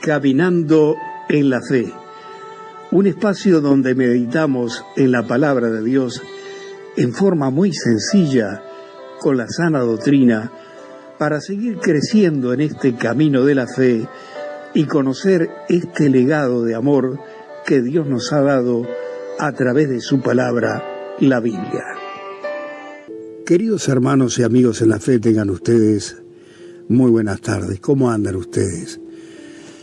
Caminando en la Fe, un espacio donde meditamos en la palabra de Dios en forma muy sencilla, con la sana doctrina, para seguir creciendo en este camino de la fe y conocer este legado de amor que Dios nos ha dado a través de su palabra, la Biblia. Queridos hermanos y amigos en la fe, tengan ustedes muy buenas tardes. ¿Cómo andan ustedes?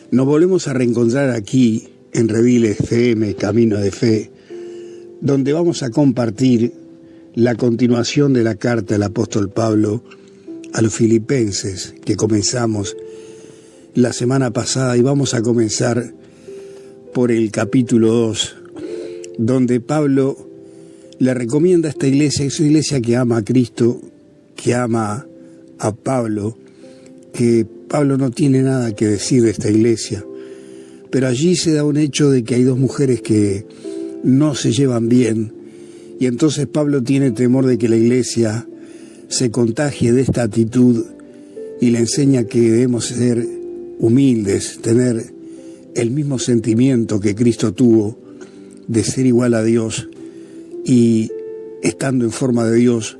Nos volvemos a reencontrar aquí en Redil FM, Camino de Fe, donde vamos a compartir la continuación de la carta del apóstol Pablo a los filipenses que comenzamos la semana pasada, y vamos a comenzar por el capítulo 2, donde Pablo le recomienda a esta iglesia, es una iglesia que ama a Cristo, que ama a Pablo, que Pablo no tiene nada que decir de esta iglesia, pero allí se da un hecho de que hay dos mujeres que no se llevan bien, y entonces Pablo tiene temor de que la iglesia se contagie de esta actitud y le enseña que debemos ser humildes, tener el mismo sentimiento que Cristo tuvo de ser igual a Dios, y estando en forma de Dios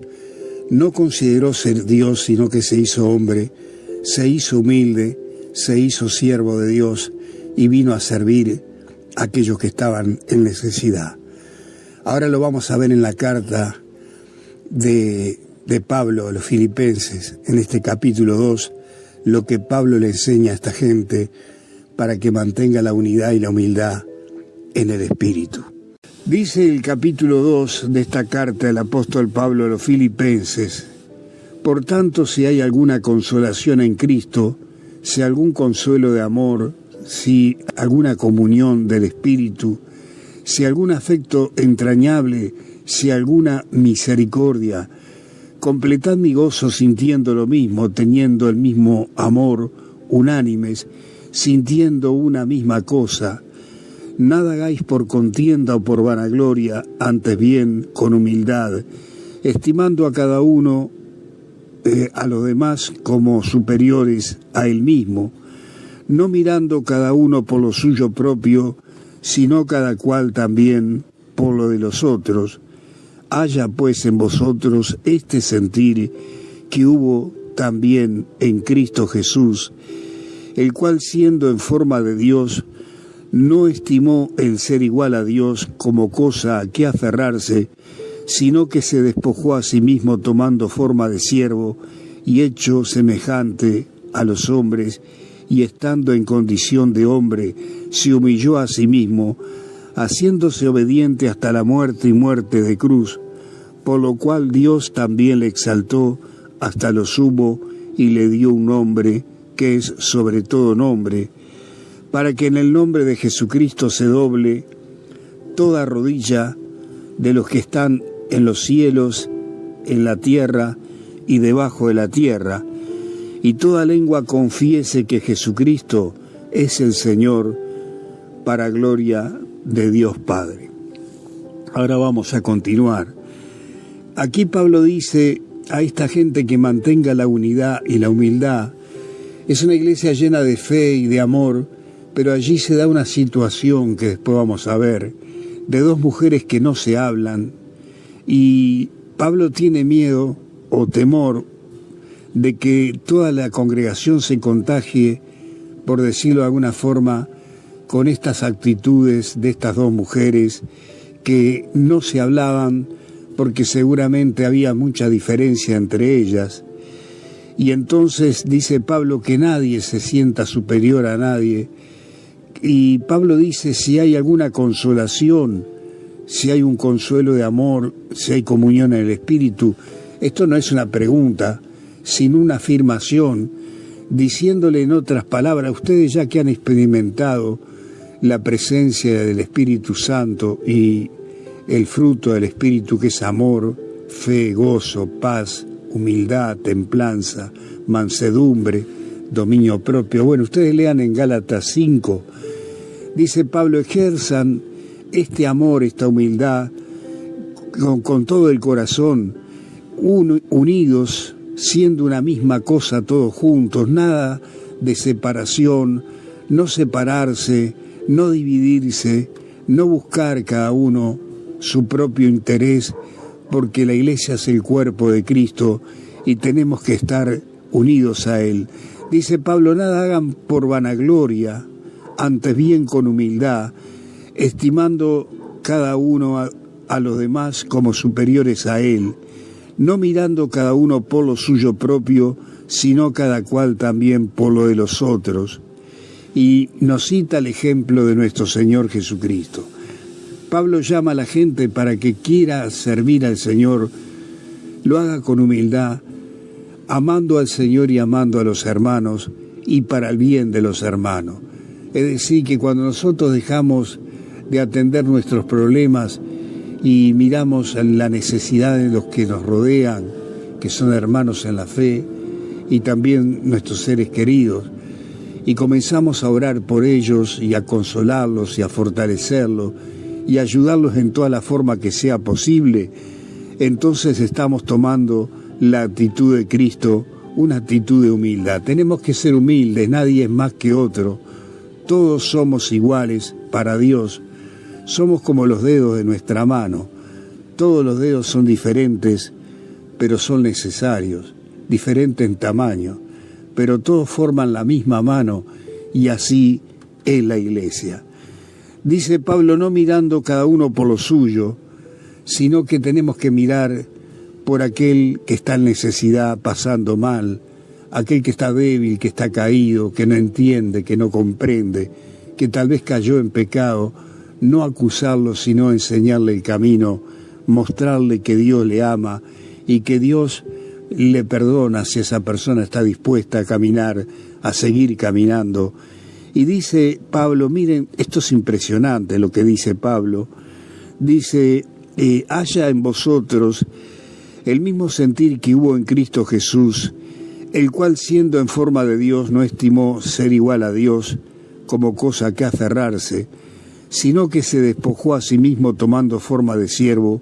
no consideró ser Dios, sino que se hizo hombre, se hizo humilde, se hizo siervo de Dios y vino a servir a aquellos que estaban en necesidad. Ahora lo vamos a ver en la carta de Pablo a los filipenses, en este capítulo 2, lo que Pablo le enseña a esta gente para que mantenga la unidad y la humildad en el espíritu. Dice el capítulo 2 de esta carta del apóstol Pablo a los filipenses: por tanto, si hay alguna consolación en Cristo, si algún consuelo de amor, si alguna comunión del espíritu, si algún afecto entrañable, si alguna misericordia, completad mi gozo sintiendo lo mismo, teniendo el mismo amor, unánimes, sintiendo una misma cosa. Nada hagáis por contienda o por vanagloria, antes bien con humildad, estimando a cada uno a los demás como superiores a él mismo, no mirando cada uno por lo suyo propio, sino cada cual también por lo de los otros. Haya pues en vosotros este sentir que hubo también en Cristo Jesús, el cual, siendo en forma de Dios, no estimó el ser igual a Dios como cosa a que aferrarse, sino que se despojó a sí mismo tomando forma de siervo y hecho semejante a los hombres, y estando en condición de hombre, se humilló a sí mismo, haciéndose obediente hasta la muerte y muerte de cruz, por lo cual Dios también le exaltó hasta lo sumo y le dio un nombre que es sobre todo nombre, para que en el nombre de Jesucristo se doble toda rodilla de los que están en los cielos, en la tierra y debajo de la tierra, y toda lengua confiese que Jesucristo es el Señor, para gloria de Dios Padre. Ahora vamos a continuar. Aquí Pablo dice a esta gente que mantenga la unidad y la humildad. Es una iglesia llena de fe y de amor, pero allí se da una situación que después vamos a ver, de dos mujeres que no se hablan, y Pablo tiene miedo o temor de que toda la congregación se contagie, por decirlo de alguna forma, con estas actitudes de estas dos mujeres que no se hablaban, porque seguramente había mucha diferencia entre ellas. Y entonces dice Pablo que nadie se sienta superior a nadie, y Pablo dice: si hay alguna consolación, si hay un consuelo de amor, si hay comunión en el Espíritu. Esto no es una pregunta, sino una afirmación, diciéndole en otras palabras: ustedes ya que han experimentado la presencia del Espíritu Santo y el fruto del Espíritu, que es amor, fe, gozo, paz, humildad, templanza, mansedumbre, dominio propio. Bueno, ustedes lean en Gálatas 5, dice Pablo: ejerzan este amor, esta humildad, con todo el corazón, unidos, siendo una misma cosa todos juntos, nada de separación, no separarse, no dividirse, no buscar cada uno su propio interés, porque la iglesia es el cuerpo de Cristo y tenemos que estar unidos a Él. Dice Pablo, nada hagan por vanagloria, antes bien con humildad, estimando cada uno a los demás como superiores a Él, no mirando cada uno por lo suyo propio, sino cada cual también por lo de los otros. Y nos cita el ejemplo de nuestro Señor Jesucristo. Pablo llama a la gente para que quiera servir al Señor, lo haga con humildad, amando al Señor y amando a los hermanos, y para el bien de los hermanos. Es decir, que cuando nosotros dejamos de atender nuestros problemas y miramos la necesidad de los que nos rodean, que son hermanos en la fe, y también nuestros seres queridos, y comenzamos a orar por ellos y a consolarlos y a fortalecerlos y a ayudarlos en toda la forma que sea posible, entonces estamos tomando la actitud de Cristo, una actitud de humildad. Tenemos que ser humildes, nadie es más que otro, todos somos iguales para Dios, somos como los dedos de nuestra mano, todos los dedos son diferentes, pero son necesarios, diferentes en tamaño, pero todos forman la misma mano, y así es la iglesia. Dice Pablo, no mirando cada uno por lo suyo, sino que tenemos que mirar por aquel que está en necesidad, pasando mal, aquel que está débil, que está caído, que no entiende, que no comprende, que tal vez cayó en pecado, no acusarlo, sino enseñarle el camino, mostrarle que Dios le ama y que Dios le perdona si esa persona está dispuesta a caminar, a seguir caminando. Y dice Pablo, miren, esto es impresionante lo que dice Pablo, dice, haya en vosotros el mismo sentir que hubo en Cristo Jesús, el cual siendo en forma de Dios no estimó ser igual a Dios como cosa que aferrarse, sino que se despojó a sí mismo tomando forma de siervo,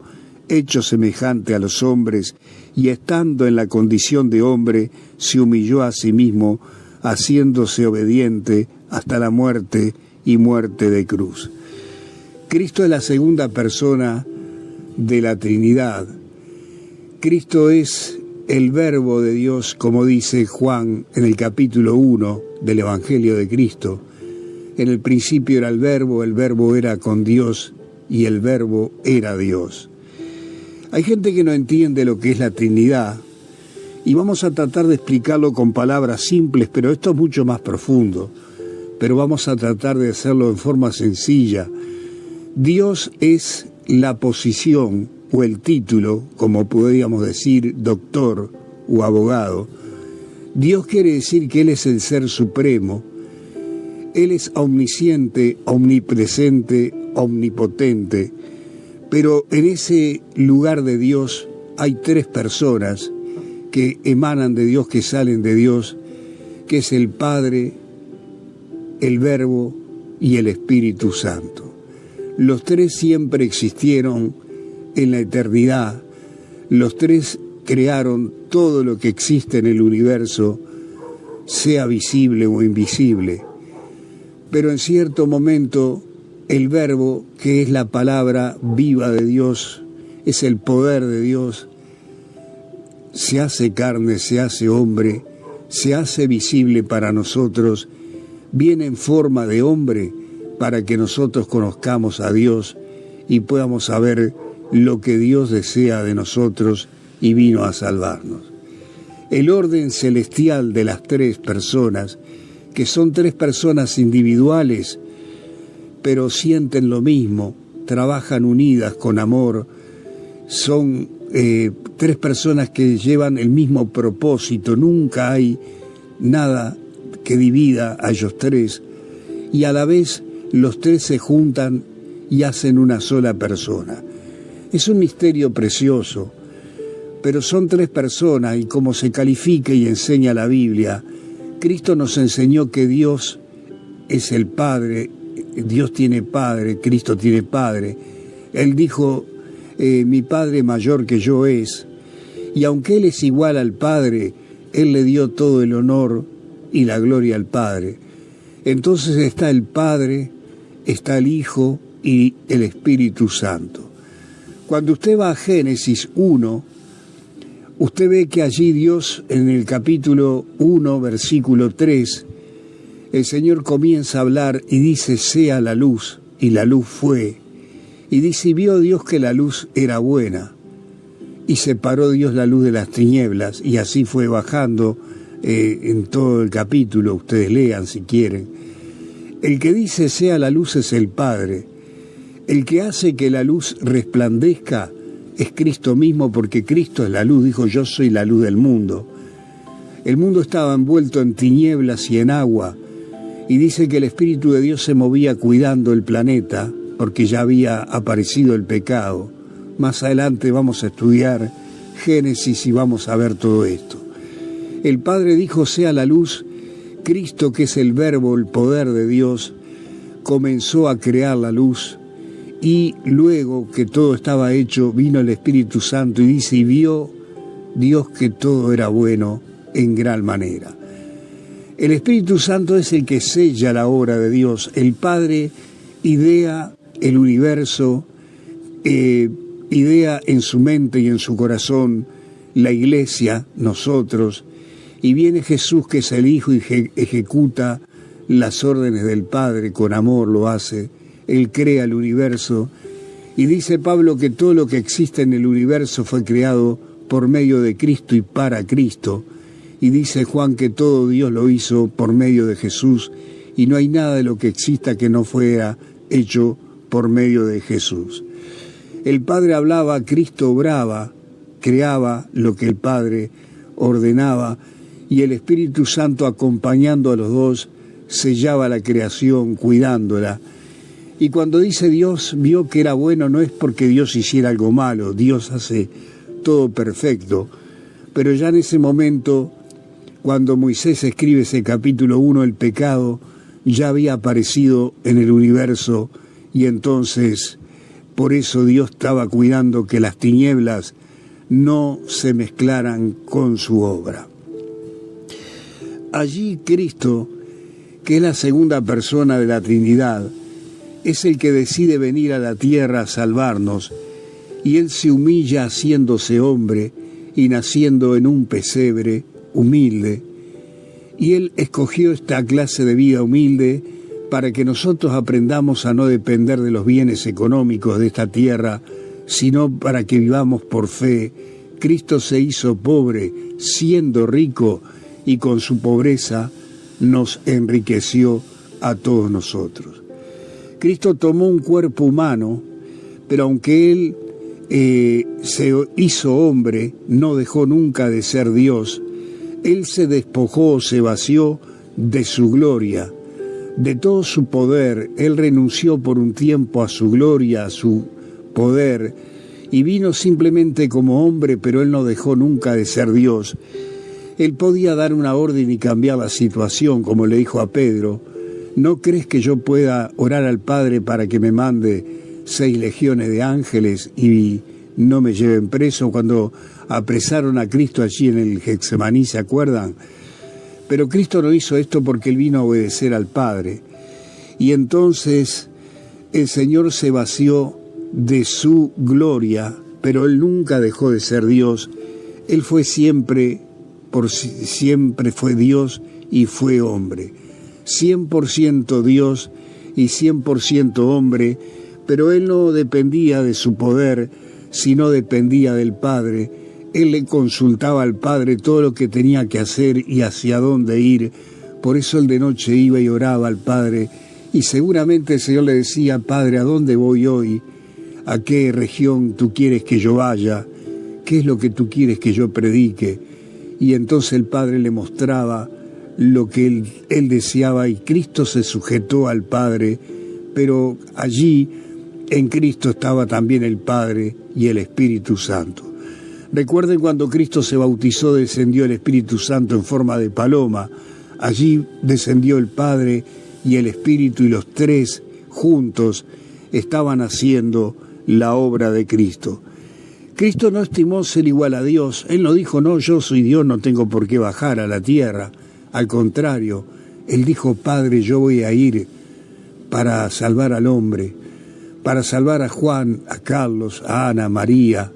hecho semejante a los hombres, y estando en la condición de hombre, se humilló a sí mismo, haciéndose obediente hasta la muerte y muerte de cruz. Cristo es la segunda persona de la Trinidad. Cristo es el Verbo de Dios, como dice Juan en el capítulo 1 del Evangelio de Cristo. En el principio era el Verbo era con Dios y el Verbo era Dios. Hay gente que no entiende lo que es la Trinidad y vamos a tratar de explicarlo con palabras simples, pero esto es mucho más profundo. Pero vamos a tratar de hacerlo en forma sencilla. Dios es la posición o el título, como podríamos decir, doctor o abogado. Dios quiere decir que Él es el Ser Supremo. Él es omnisciente, omnipresente, omnipotente. Pero en ese lugar de Dios hay tres personas que emanan de Dios, que salen de Dios, que es el Padre, el Verbo y el Espíritu Santo. Los tres siempre existieron en la eternidad. Los tres crearon todo lo que existe en el universo, sea visible o invisible. Pero en cierto momento el Verbo, que es la palabra viva de Dios, es el poder de Dios, se hace carne, se hace hombre, se hace visible para nosotros, viene en forma de hombre para que nosotros conozcamos a Dios y podamos saber lo que Dios desea de nosotros y vino a salvarnos. El orden celestial de las tres personas, que son tres personas individuales, pero sienten lo mismo, trabajan unidas con amor, son tres personas que llevan el mismo propósito, nunca hay nada que divida a ellos tres, y a la vez los tres se juntan y hacen una sola persona. Es un misterio precioso, pero son tres personas, y como se califica y enseña la Biblia, Cristo nos enseñó que Dios es el Padre, Dios tiene Padre, Cristo tiene Padre. Él dijo, mi Padre mayor que yo es, y aunque Él es igual al Padre, Él le dio todo el honor y la gloria al Padre. Entonces está el Padre, está el Hijo y el Espíritu Santo. Cuando usted va a Génesis 1, usted ve que allí Dios, en el capítulo 1, versículo 3, el Señor comienza a hablar y dice, sea la luz, y la luz fue. Y dice, y vio Dios que la luz era buena, y separó Dios la luz de las tinieblas, y así fue bajando en todo el capítulo, ustedes lean si quieren. El que dice sea la luz es el Padre. El que hace que la luz resplandezca es Cristo mismo, porque Cristo es la luz, dijo, yo soy la luz del mundo. El mundo estaba envuelto en tinieblas y en agua, y dice que el Espíritu de Dios se movía cuidando el planeta, porque ya había aparecido el pecado. Más adelante vamos a estudiar Génesis y vamos a ver todo esto. El Padre dijo, sea la luz. Cristo, que es el Verbo, el poder de Dios, comenzó a crear la luz, y luego que todo estaba hecho, vino el Espíritu Santo y dice, y vio Dios que todo era bueno en gran manera. El Espíritu Santo es el que sella la obra de Dios. El Padre idea el universo, idea en su mente y en su corazón la iglesia, nosotros, y viene Jesús, que es el Hijo, y ejecuta las órdenes del Padre, con amor lo hace. Él crea el universo, y dice Pablo que todo lo que existe en el universo fue creado por medio de Cristo y para Cristo, y dice Juan que todo Dios lo hizo por medio de Jesús, y no hay nada de lo que exista que no fuera hecho por medio de Jesús. El Padre hablaba, Cristo obraba, creaba lo que el Padre ordenaba, y el Espíritu Santo, acompañando a los dos, sellaba la creación, cuidándola. Y cuando dice Dios vio que era bueno, no es porque Dios hiciera algo malo, Dios hace todo perfecto, pero ya en ese momento, cuando Moisés escribe ese capítulo 1, el pecado ya había aparecido en el universo, y entonces por eso Dios estaba cuidando que las tinieblas no se mezclaran con su obra. Allí Cristo, que es la segunda persona de la Trinidad, es el que decide venir a la tierra a salvarnos, y Él se humilla haciéndose hombre y naciendo en un pesebre humilde, y Él escogió esta clase de vida humilde para que nosotros aprendamos a no depender de los bienes económicos de esta tierra, sino para que vivamos por fe. Cristo se hizo pobre, siendo rico, y con su pobreza nos enriqueció a todos nosotros. Cristo tomó un cuerpo humano, pero aunque Él se hizo hombre, no dejó nunca de ser Dios. Él se despojó, se vació de su gloria, de todo su poder. Él renunció por un tiempo a su gloria, a su poder, y vino simplemente como hombre, pero Él no dejó nunca de ser Dios. Él podía dar una orden y cambiar la situación, como le dijo a Pedro, ¿no crees que yo pueda orar al Padre para que me mande 6 legiones de ángeles y no me lleven preso? Cuando apresaron a Cristo allí en el Getsemaní, ¿se acuerdan? Pero Cristo no hizo esto porque Él vino a obedecer al Padre. Y entonces el Señor se vació de su gloria, pero Él nunca dejó de ser Dios. Él fue siempre fue Dios y fue hombre. 100% Dios y 100% hombre, pero Él no dependía de su poder, sino dependía del Padre. Él le consultaba al Padre todo lo que tenía que hacer y hacia dónde ir. Por eso Él de noche iba y oraba al Padre, y seguramente el Señor le decía, Padre, ¿a dónde voy hoy? ¿A qué región tú quieres que yo vaya? ¿Qué es lo que tú quieres que yo predique? Y entonces el Padre le mostraba lo que él deseaba, y Cristo se sujetó al Padre, pero allí en Cristo estaba también el Padre y el Espíritu Santo. Recuerden cuando Cristo se bautizó, descendió el Espíritu Santo en forma de paloma. Allí descendió el Padre y el Espíritu, y los tres juntos estaban haciendo la obra de Cristo. Cristo no estimó ser igual a Dios. Él no dijo, no, yo soy Dios, no tengo por qué bajar a la tierra. Al contrario, Él dijo: Padre, yo voy a ir para salvar al hombre, para salvar a Juan, a Carlos, a Ana, a María,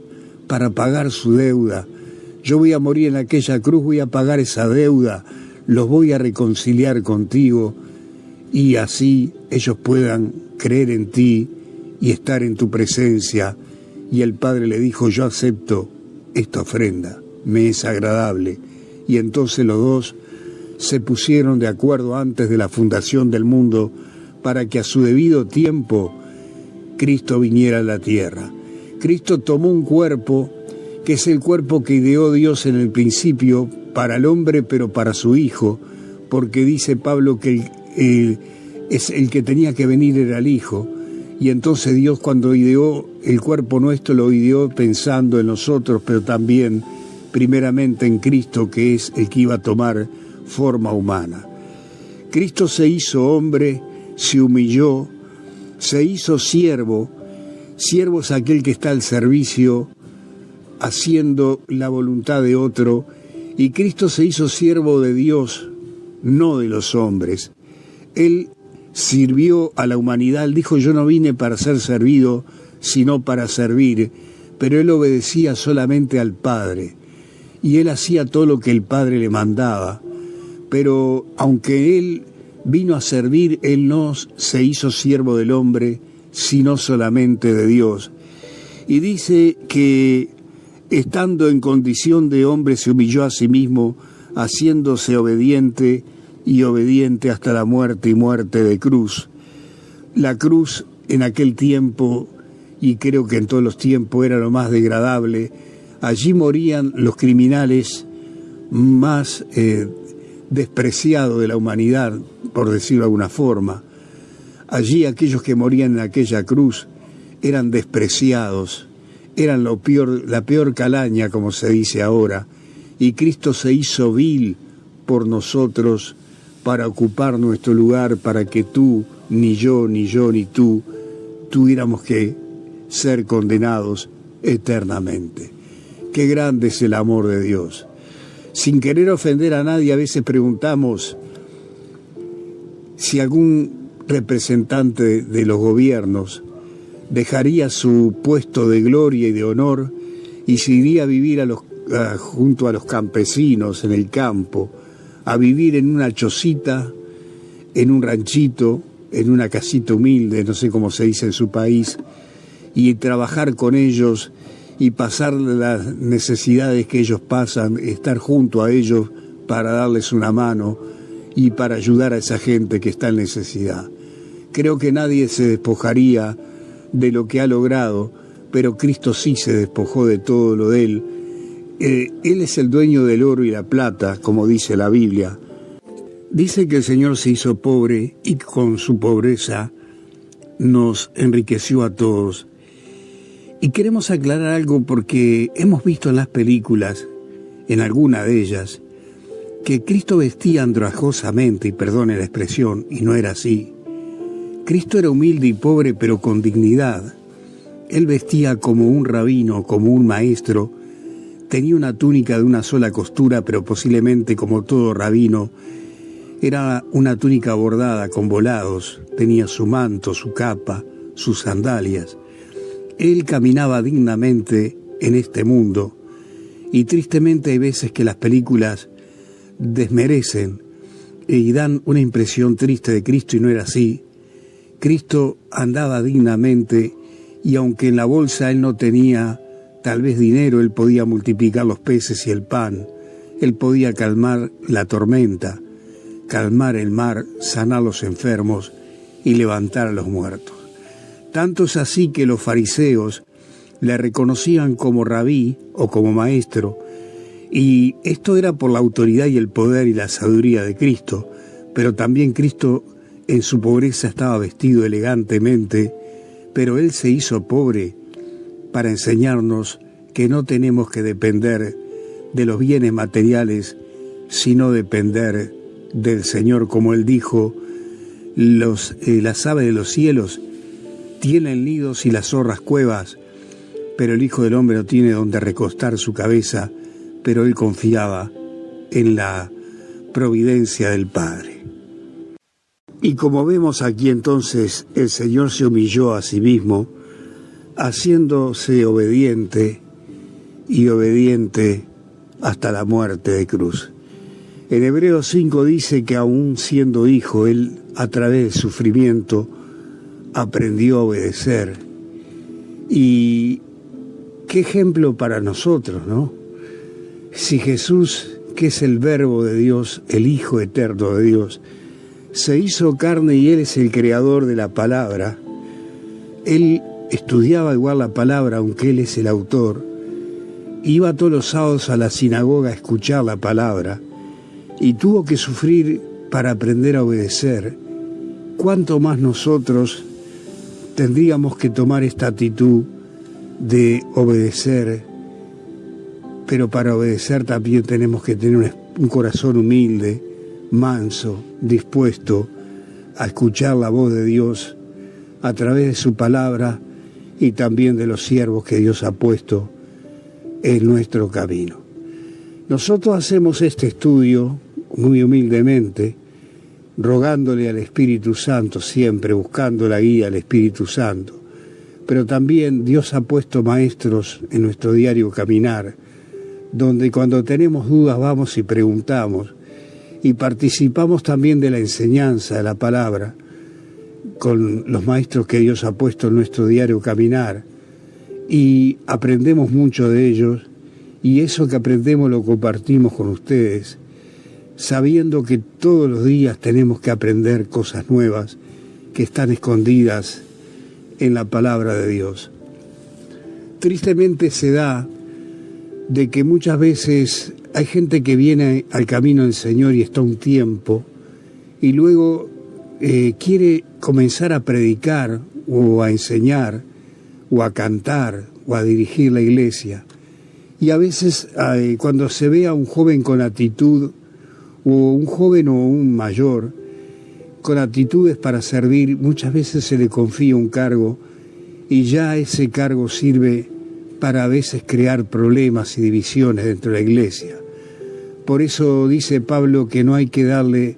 para pagar su deuda. Yo voy a morir en aquella cruz, voy a pagar esa deuda, los voy a reconciliar contigo, y así ellos puedan creer en ti y estar en tu presencia. Y el Padre le dijo: yo acepto esta ofrenda, me es agradable. Y entonces los dos se pusieron de acuerdo antes de la fundación del mundo para que a su debido tiempo Cristo viniera a la tierra. Cristo tomó un cuerpo que es el cuerpo que ideó Dios en el principio para el hombre, pero para su Hijo, porque dice Pablo que el que tenía que venir era el Hijo. Y entonces Dios, cuando ideó el cuerpo nuestro, lo ideó pensando en nosotros, pero también primeramente en Cristo, que es el que iba a tomar forma humana. Cristo se hizo hombre, se humilló, se hizo siervo. Siervo es aquel que está al servicio, haciendo la voluntad de otro, y Cristo se hizo siervo de Dios, no de los hombres. Él sirvió a la humanidad. Él dijo: yo no vine para ser servido, sino para servir, pero él obedecía solamente al Padre, y él hacía todo lo que el Padre le mandaba. Pero aunque él vino a servir, él no se hizo siervo del hombre, sino solamente de Dios. Y dice que estando en condición de hombre se humilló a sí mismo, haciéndose obediente, y obediente hasta la muerte, y muerte de cruz. La cruz en aquel tiempo, y creo que en todos los tiempos, era lo más degradable. Allí morían los criminales más despreciados de la humanidad, por decirlo de alguna forma. Allí aquellos que morían en aquella cruz eran despreciados, eran la peor calaña, como se dice ahora, y Cristo se hizo vil por nosotros para ocupar nuestro lugar, para que tú, ni yo, ni tú, tuviéramos que ser condenados eternamente. Qué grande es el amor de Dios. Sin querer ofender a nadie, a veces preguntamos si algún representante de los gobiernos dejaría su puesto de gloria y de honor y se iría a vivir junto a los campesinos en el campo, a vivir en una chocita, en un ranchito, en una casita humilde, no sé cómo se dice en su país, y trabajar con ellos y pasar las necesidades que ellos pasan, estar junto a ellos para darles una mano y para ayudar a esa gente que está en necesidad. Creo que nadie se despojaría de lo que ha logrado, pero Cristo sí se despojó de todo lo de él. Él es el dueño del oro y la plata, como dice la Biblia. Dice que el Señor se hizo pobre y con su pobreza nos enriqueció a todos. Y queremos aclarar algo porque hemos visto en las películas, en alguna de ellas, que Cristo vestía andrajosamente, y perdone la expresión, y no era así. Cristo era humilde y pobre, pero con dignidad. Él vestía como un rabino, como un maestro. Tenía una túnica de una sola costura, pero posiblemente, como todo rabino, era una túnica bordada con volados. Tenía su manto, su capa, sus sandalias. Él caminaba dignamente en este mundo, y tristemente hay veces que las películas desmerecen y dan una impresión triste de Cristo, y no era así. Cristo andaba dignamente, y aunque en la bolsa él no tenía tal vez dinero, él podía multiplicar los peces y el pan, él podía calmar la tormenta, calmar el mar, sanar a los enfermos y levantar a los muertos. Tanto es así que los fariseos le reconocían como rabí o como maestro, y esto era por la autoridad y el poder y la sabiduría de Cristo, pero también Cristo en su pobreza estaba vestido elegantemente, pero él se hizo pobre para enseñarnos que no tenemos que depender de los bienes materiales, sino depender del Señor. Como él dijo, las aves de los cielos tienen nidos y las zorras cuevas, pero el Hijo del Hombre no tiene donde recostar su cabeza. Pero él confiaba en la providencia del Padre. Y como vemos aquí entonces, el Señor se humilló a sí mismo, haciéndose obediente y obediente hasta la muerte de cruz. En Hebreos 5 dice que aún siendo hijo, Él a través del sufrimiento aprendió a obedecer. Y qué ejemplo para nosotros, ¿no? Si Jesús, que es el Verbo de Dios, el Hijo eterno de Dios, se hizo carne y Él es el creador de la palabra, Él estudiaba igual la palabra, aunque Él es el autor, iba todos los sábados a la sinagoga a escuchar la palabra y tuvo que sufrir para aprender a obedecer. ¿Cuánto más nosotros tendríamos que tomar esta actitud de obedecer? Pero para obedecer también tenemos que tener un corazón humilde, manso, dispuesto a escuchar la voz de Dios a través de su palabra y también de los siervos que Dios ha puesto en nuestro camino. Nosotros hacemos este estudio muy humildemente, rogándole al Espíritu Santo siempre, buscando la guía del Espíritu Santo. Pero también Dios ha puesto maestros en nuestro diario caminar, donde cuando tenemos dudas vamos y preguntamos, y participamos también de la enseñanza de la palabra, con los maestros que Dios ha puesto en nuestro diario caminar, y aprendemos mucho de ellos, y eso que aprendemos lo compartimos con ustedes, sabiendo que todos los días tenemos que aprender cosas nuevas que están escondidas en la palabra de Dios. Tristemente se da de que muchas veces hay gente que viene al camino del Señor y está un tiempo, y luego quiere comenzar a predicar o a enseñar o a cantar o a dirigir la iglesia. Y a veces cuando se ve a un joven con actitud, o un joven o un mayor con actitudes para servir, muchas veces se le confía un cargo y ya ese cargo sirve para a veces crear problemas y divisiones dentro de la iglesia. Por eso dice Pablo que no hay que darle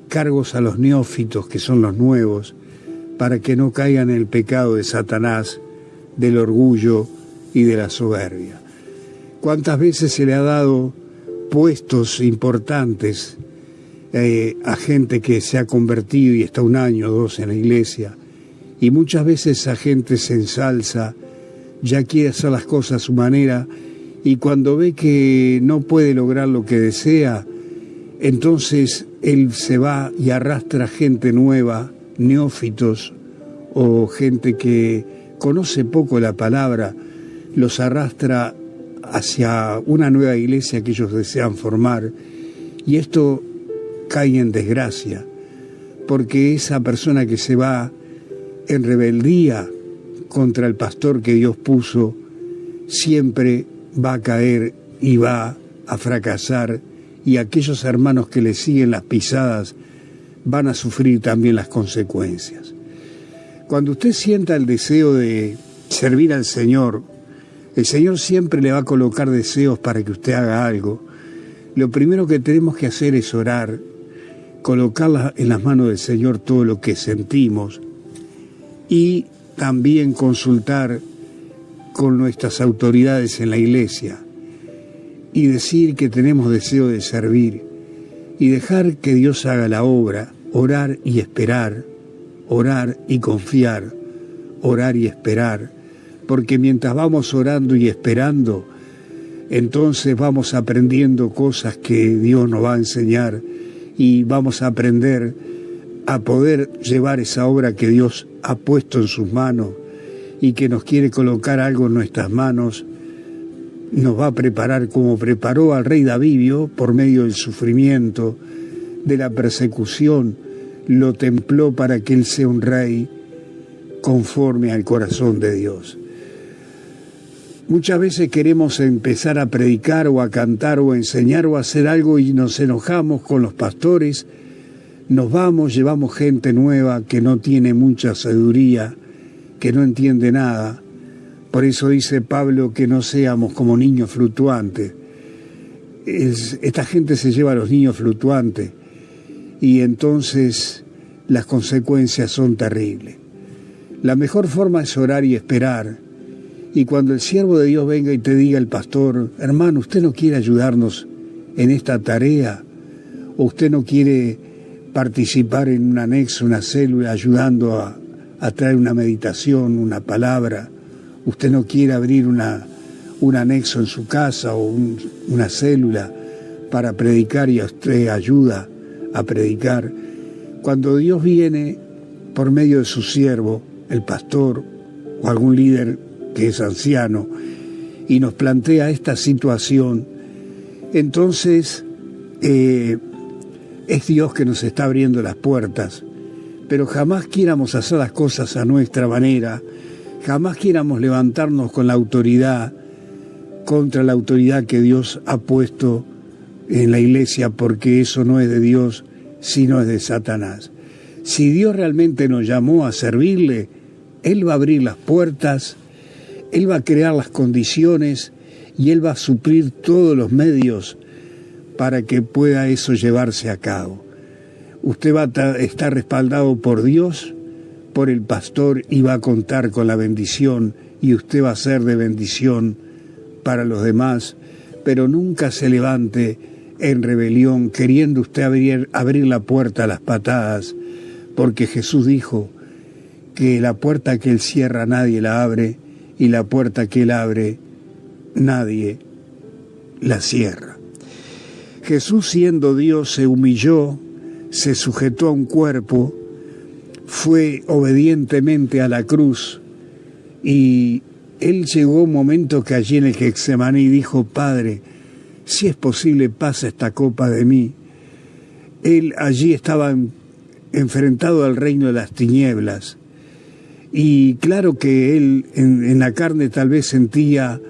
cargos a los neófitos, que son los nuevos, para que no caigan en el pecado de Satanás, del orgullo y de la soberbia. ¿Cuántas veces se le ha dado puestos importantes a gente que se ha convertido y está 1 año o 2 en la iglesia? Y muchas veces esa gente se ensalza, ya quiere hacer las cosas a su manera, y cuando ve que no puede lograr lo que desea, entonces él se va y arrastra gente nueva, neófitos o gente que conoce poco la palabra, los arrastra hacia una nueva iglesia que ellos desean formar, y esto cae en desgracia, porque esa persona que se va en rebeldía contra el pastor que Dios puso, siempre va a caer y va a fracasar, y aquellos hermanos que le siguen las pisadas van a sufrir también las consecuencias. Cuando usted sienta el deseo de servir al Señor, el Señor siempre le va a colocar deseos para que usted haga algo. Lo primero que tenemos que hacer es orar, colocar en las manos del Señor todo lo que sentimos y también consultar con nuestras autoridades en la iglesia y decir que tenemos deseo de servir y dejar que Dios haga la obra, orar y esperar, orar y confiar, orar y esperar, porque mientras vamos orando y esperando, entonces vamos aprendiendo cosas que Dios nos va a enseñar y vamos a aprender a poder llevar esa obra que Dios ha puesto en sus manos y que nos quiere colocar algo en nuestras manos. Nos va a preparar como preparó al rey David por medio del sufrimiento, de la persecución, lo templó para que él sea un rey conforme al corazón de Dios. Muchas veces queremos empezar a predicar o a cantar o a enseñar o a hacer algo y nos enojamos con los pastores, nos vamos, llevamos gente nueva que no tiene mucha sabiduría, que no entiende nada. Por eso dice Pablo que no seamos como niños fluctuantes. Esta gente se lleva a los niños fluctuantes y entonces las consecuencias son terribles. La mejor forma es orar y esperar. Y cuando el siervo de Dios venga y te diga el pastor, hermano, ¿usted no quiere ayudarnos en esta tarea? ¿O usted no quiere participar en un anexo, una célula, ayudando a traer una meditación, una palabra? ¿Usted no quiere abrir un anexo en su casa o una célula para predicar y a usted ayuda a predicar? Cuando Dios viene por medio de su siervo, el pastor o algún líder que es anciano, y nos plantea esta situación, entonces es Dios que nos está abriendo las puertas, pero jamás quieramos hacer las cosas a nuestra manera, jamás quieramos levantarnos con la autoridad, contra la autoridad que Dios ha puesto en la iglesia, porque eso no es de Dios, sino es de Satanás. Si Dios realmente nos llamó a servirle, Él va a abrir las puertas, Él va a crear las condiciones y Él va a suplir todos los medios para que pueda eso llevarse a cabo. Usted va a estar respaldado por Dios, por el pastor, y va a contar con la bendición, y usted va a ser de bendición para los demás, pero nunca se levante en rebelión queriendo usted abrir la puerta a las patadas, porque Jesús dijo que la puerta que Él cierra nadie la abre, y la puerta que Él abre nadie la cierra. Jesús, siendo Dios, se humilló, se sujetó a un cuerpo, fue obedientemente a la cruz, y Él llegó un momento que allí en el Getsemaní dijo: Padre, si es posible, pasa esta copa de mí. Él allí estaba enfrentado al reino de las tinieblas, y claro que Él en la carne tal vez sentía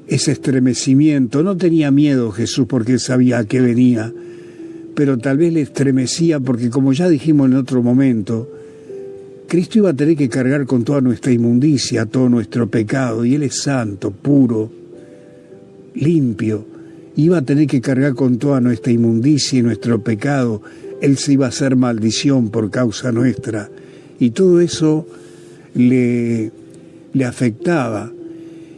ese estremecimiento. No tenía miedo Jesús porque Él sabía a qué venía, pero tal vez le estremecía porque, como ya dijimos en otro momento, Cristo iba a tener que cargar con toda nuestra inmundicia, todo nuestro pecado, y Él es santo, puro, limpio. Iba a tener que cargar con toda nuestra inmundicia y nuestro pecado. Él se iba a hacer maldición por causa nuestra, y todo eso le afectaba,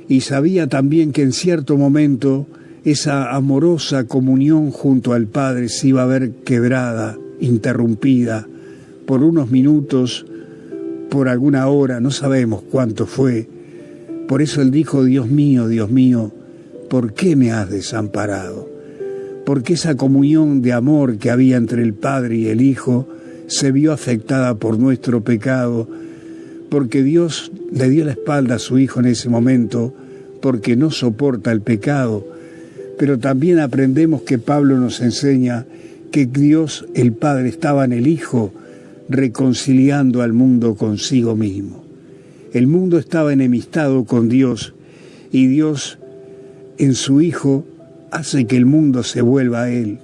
y sabía también que en cierto momento esa amorosa comunión junto al Padre se iba a ver quebrada, interrumpida, por unos minutos, por alguna hora, no sabemos cuánto fue. Por eso Él dijo: Dios mío, ¿por qué me has desamparado? Porque esa comunión de amor que había entre el Padre y el Hijo se vio afectada por nuestro pecado, porque Dios le dio la espalda a su Hijo en ese momento, porque no soporta el pecado. Pero también aprendemos que Pablo nos enseña que Dios, el Padre, estaba en el Hijo, reconciliando al mundo consigo mismo. El mundo estaba enemistado con Dios, y Dios en su Hijo hace que el mundo se vuelva a Él.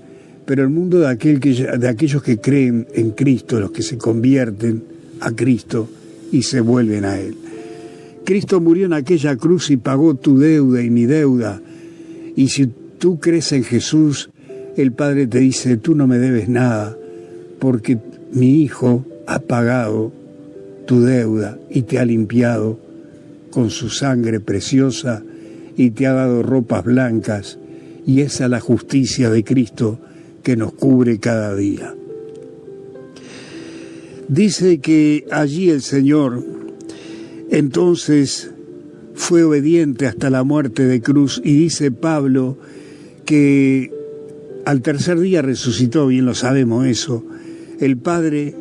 Pero el mundo de aquellos que creen en Cristo, los que se convierten a Cristo y se vuelven a Él. Cristo murió en aquella cruz y pagó tu deuda y mi deuda. Y si tú crees en Jesús, el Padre te dice: tú no me debes nada, porque mi Hijo ha pagado tu deuda y te ha limpiado con su sangre preciosa y te ha dado ropas blancas, y esa es la justicia de Cristo que nos cubre cada día. Dice que allí el Señor entonces fue obediente hasta la muerte de cruz, y dice Pablo que al tercer día resucitó, bien lo sabemos eso. El Padre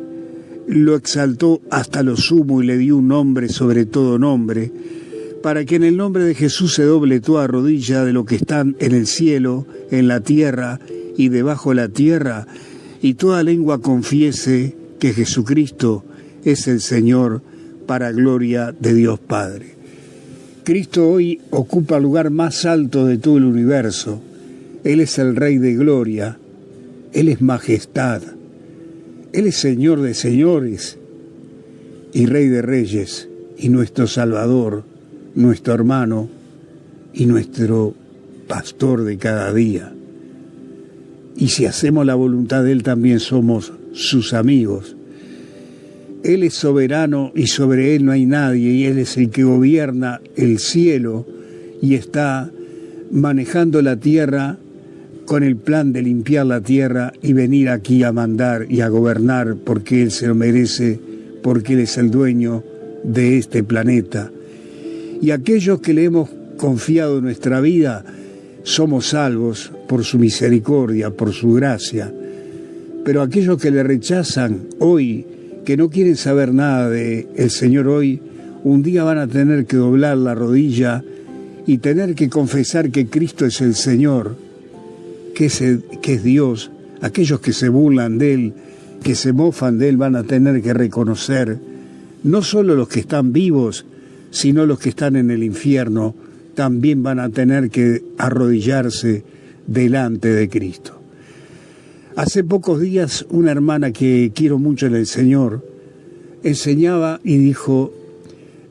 lo exaltó hasta lo sumo y le dio un nombre sobre todo nombre, para que en el nombre de Jesús se doble toda rodilla de lo que están en el cielo, en la tierra y debajo de la tierra, y toda lengua confiese que Jesucristo es el Señor, para gloria de Dios Padre. Cristo hoy ocupa el lugar más alto de todo el universo. Él es el Rey de gloria, Él es majestad, Él es Señor de señores y Rey de reyes, y nuestro Salvador, nuestro hermano y nuestro pastor de cada día. Y si hacemos la voluntad de Él, también somos sus amigos. Él es soberano y sobre Él no hay nadie, y Él es el que gobierna el cielo y está manejando la tierra con el plan de limpiar la tierra y venir aquí a mandar y a gobernar porque Él se lo merece, porque Él es el dueño de este planeta. Y aquellos que le hemos confiado nuestra vida, somos salvos por su misericordia, por su gracia. Pero aquellos que le rechazan hoy, que no quieren saber nada del Señor hoy, un día van a tener que doblar la rodilla y tener que confesar que Cristo es el Señor, que es Dios. Aquellos que se burlan de Él, que se mofan de Él, van a tener que reconocer, no solo los que están vivos, sino los que están en el infierno, también van a tener que arrodillarse delante de Cristo. Hace pocos días una hermana que quiero mucho en el Señor enseñaba y dijo: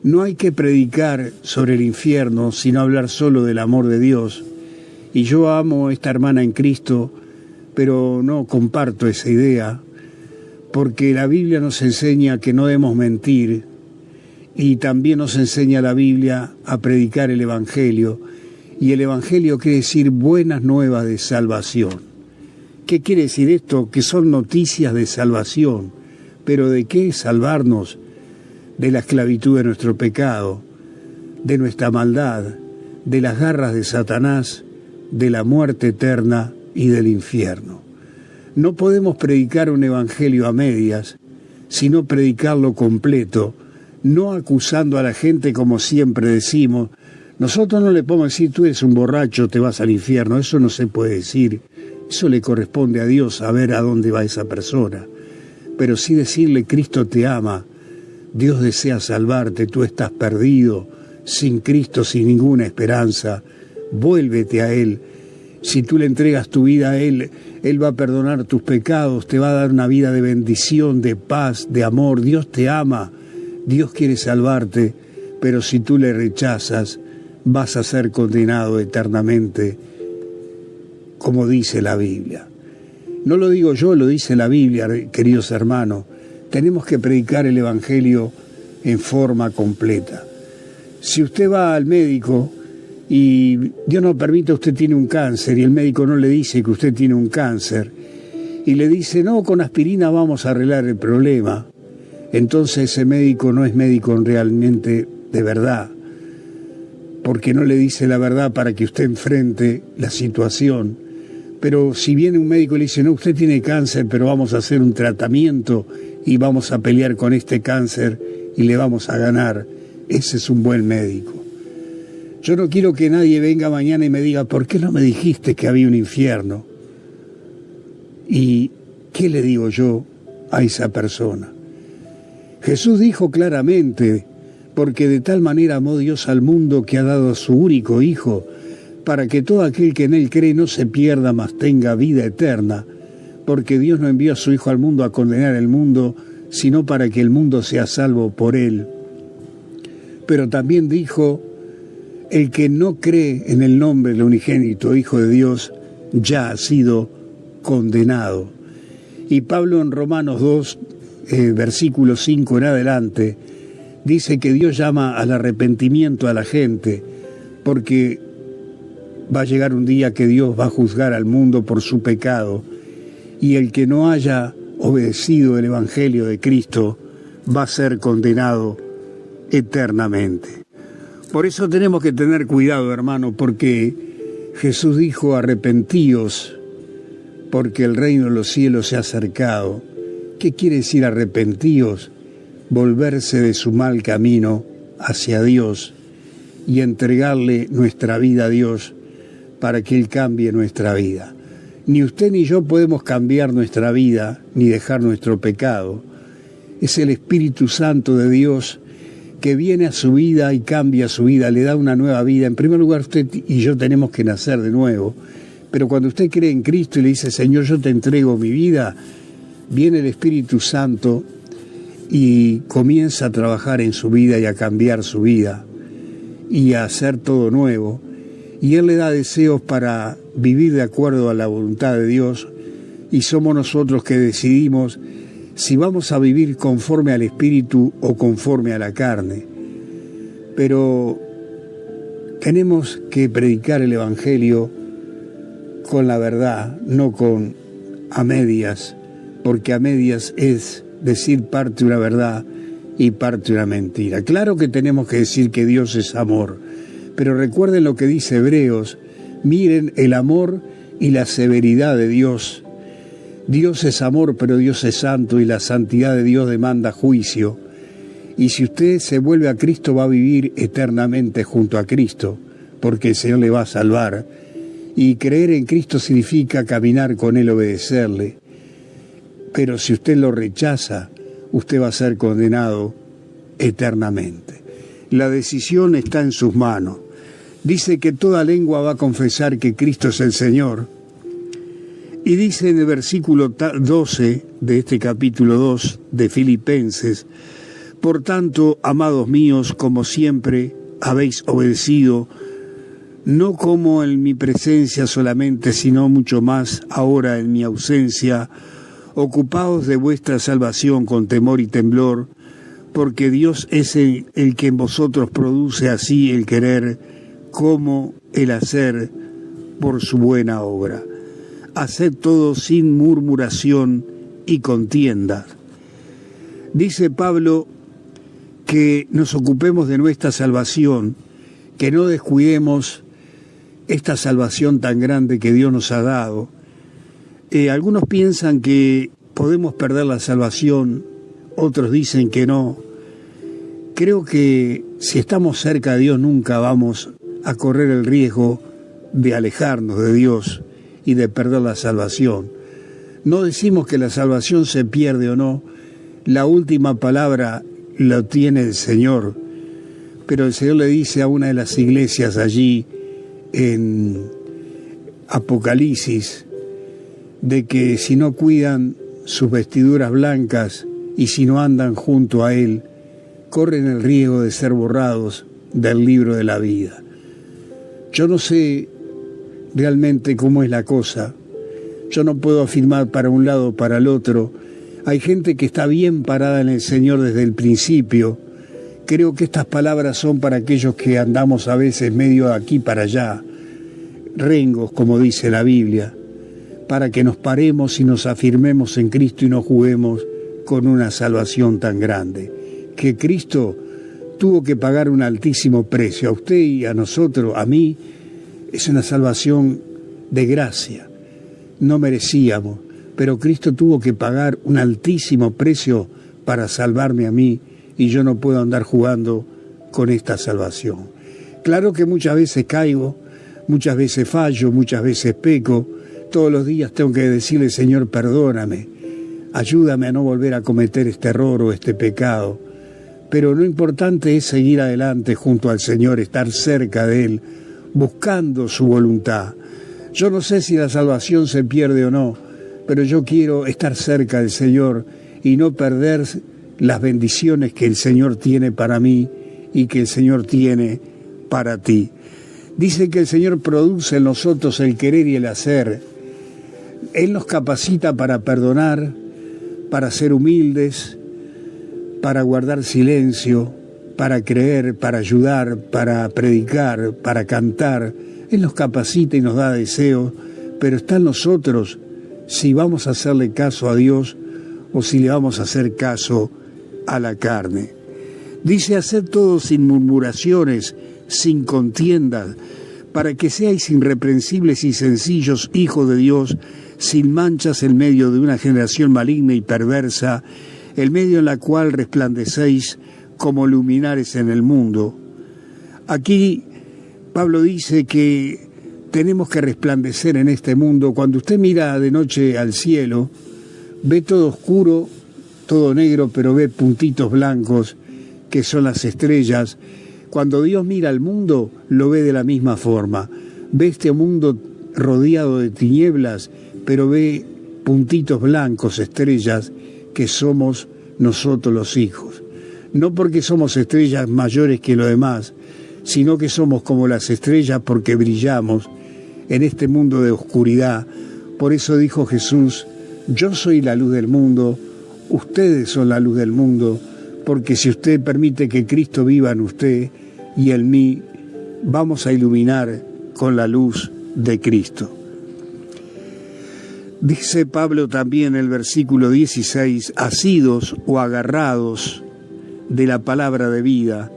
no hay que predicar sobre el infierno, sino hablar solo del amor de Dios. Y yo amo a esta hermana en Cristo, pero no comparto esa idea, porque la Biblia nos enseña que no debemos mentir, y también nos enseña la Biblia a predicar el Evangelio, y el Evangelio quiere decir buenas nuevas de salvación. ¿Qué quiere decir esto? Que son noticias de salvación. ¿Pero de qué? Salvarnos de la esclavitud de nuestro pecado, de nuestra maldad, de las garras de Satanás, de la muerte eterna y del infierno. No podemos predicar un evangelio a medias, sino predicarlo completo, no acusando a la gente como siempre decimos. Nosotros no le podemos decir: tú eres un borracho, te vas al infierno. Eso no se puede decir. Eso le corresponde a Dios, saber a dónde va esa persona. Pero sí decirle: Cristo te ama, Dios desea salvarte, tú estás perdido, sin Cristo, sin ninguna esperanza. Vuélvete a Él. Si tú le entregas tu vida a Él, Él va a perdonar tus pecados, te va a dar una vida de bendición, de paz, de amor. Dios te ama, Dios quiere salvarte, pero si tú le rechazas, vas a ser condenado eternamente, como dice la Biblia. No lo digo yo, lo dice la Biblia, queridos hermanos. Tenemos que predicar el Evangelio en forma completa. Si usted va al médico y Dios no permita, usted tiene un cáncer, y el médico no le dice que usted tiene un cáncer, y le dice: no, con aspirina vamos a arreglar el problema, entonces ese médico no es médico realmente de verdad, porque no le dice la verdad para que usted enfrente la situación. Pero si viene un médico y le dice: no, usted tiene cáncer, pero vamos a hacer un tratamiento y vamos a pelear con este cáncer y le vamos a ganar, ese es un buen médico. Yo no quiero que nadie venga mañana y me diga: ¿por qué no me dijiste que había un infierno? ¿Y qué le digo yo a esa persona? Jesús dijo claramente: porque de tal manera amó Dios al mundo que ha dado a su único Hijo, para que todo aquel que en Él cree no se pierda, mas tenga vida eterna. Porque Dios no envió a su Hijo al mundo a condenar el mundo, sino para que el mundo sea salvo por Él. Pero también dijo: el que no cree en el nombre del unigénito Hijo de Dios ya ha sido condenado. Y Pablo en Romanos 2, versículo 5 en adelante, dice que Dios llama al arrepentimiento a la gente, porque va a llegar un día que Dios va a juzgar al mundo por su pecado, y el que no haya obedecido el Evangelio de Cristo va a ser condenado eternamente. Por eso tenemos que tener cuidado, hermano, porque Jesús dijo: arrepentíos, porque el reino de los cielos se ha acercado. ¿Qué quiere decir arrepentíos? Volverse de su mal camino hacia Dios y entregarle nuestra vida a Dios para que Él cambie nuestra vida. Ni usted ni yo podemos cambiar nuestra vida ni dejar nuestro pecado. Es el Espíritu Santo de Dios que viene a su vida y cambia su vida, le da una nueva vida. En primer lugar, usted y yo tenemos que nacer de nuevo. Pero cuando usted cree en Cristo y le dice: Señor, yo te entrego mi vida, viene el Espíritu Santo y comienza a trabajar en su vida y a cambiar su vida y a hacer todo nuevo. Y Él le da deseos para vivir de acuerdo a la voluntad de Dios, y somos nosotros que decidimos si vamos a vivir conforme al Espíritu o conforme a la carne. Pero tenemos que predicar el Evangelio con la verdad, no a medias, porque a medias es decir parte una verdad y parte una mentira. Claro que tenemos que decir que Dios es amor, pero recuerden lo que dice Hebreos, miren el amor y la severidad de Dios. Dios es amor, pero Dios es santo y la santidad de Dios demanda juicio. Y si usted se vuelve a Cristo, va a vivir eternamente junto a Cristo, porque el Señor le va a salvar. Y creer en Cristo significa caminar con Él, obedecerle. Pero si usted lo rechaza, usted va a ser condenado eternamente. La decisión está en sus manos. Dice que toda lengua va a confesar que Cristo es el Señor. Y dice en el versículo 12 de este capítulo 2 de Filipenses: por tanto, amados míos, como siempre habéis obedecido, no como en mi presencia solamente, sino mucho más ahora en mi ausencia, ocupaos de vuestra salvación con temor y temblor, porque Dios es el que en vosotros produce así el querer como el hacer por su buena obra. Haced todo sin murmuración y contienda. Dice Pablo que nos ocupemos de nuestra salvación, que no descuidemos esta salvación tan grande que Dios nos ha dado. Algunos piensan que podemos perder la salvación, otros dicen que no. Creo que si estamos cerca de Dios nunca vamos a correr el riesgo de alejarnos de Dios y de perder la salvación. No decimos que la salvación se pierde o no, la última palabra la tiene el Señor, pero el Señor le dice a una de las iglesias allí en Apocalipsis de que si no cuidan sus vestiduras blancas y si no andan junto a Él, corren el riesgo de ser borrados del libro de la vida. Yo no sé realmente cómo es la cosa. Yo no puedo afirmar para un lado o para el otro. Hay gente que está bien parada en el Señor desde el principio. Creo que estas palabras son para aquellos que andamos a veces medio de aquí para allá, rengos, como dice la Biblia, para que nos paremos y nos afirmemos en Cristo y no juguemos con una salvación tan grande. Que Cristo tuvo que pagar un altísimo precio a usted y a nosotros, a mí. Es una salvación de gracia. No merecíamos, pero Cristo tuvo que pagar un altísimo precio para salvarme a mí y yo no puedo andar jugando con esta salvación. Claro que muchas veces caigo, muchas veces fallo, muchas veces peco. Todos los días tengo que decirle: Señor, perdóname, ayúdame a no volver a cometer este error o este pecado. Pero lo importante es seguir adelante junto al Señor, estar cerca de Él, buscando su voluntad. Yo no sé si la salvación se pierde o no, pero yo quiero estar cerca del Señor y no perder las bendiciones que el Señor tiene para mí y que el Señor tiene para ti. Dice que el Señor produce en nosotros el querer y el hacer. Él nos capacita para perdonar, para ser humildes, para guardar silencio, para creer, para ayudar, para predicar, para cantar. Él nos capacita y nos da deseos, pero está en nosotros si vamos a hacerle caso a Dios o si le vamos a hacer caso a la carne. Dice: haced todo sin murmuraciones, sin contiendas, para que seáis irreprensibles y sencillos, hijos de Dios, sin manchas en medio de una generación maligna y perversa, en medio en la cual resplandecéis como luminares en el mundo. Aquí Pablo dice que tenemos que resplandecer en este mundo. Cuando usted mira de noche al cielo, ve todo oscuro, todo negro, pero ve puntitos blancos que son las estrellas. Cuando Dios mira al mundo, lo ve de la misma forma. Ve este mundo rodeado de tinieblas, pero ve puntitos blancos, estrellas, que somos nosotros los hijos. No porque somos estrellas mayores que los demás, sino que somos como las estrellas porque brillamos en este mundo de oscuridad. Por eso dijo Jesús: yo soy la luz del mundo, ustedes son la luz del mundo, porque si usted permite que Cristo viva en usted y en mí, vamos a iluminar con la luz de Cristo. Dice Pablo también en el versículo 16, asidos o agarrados de la palabra de vida,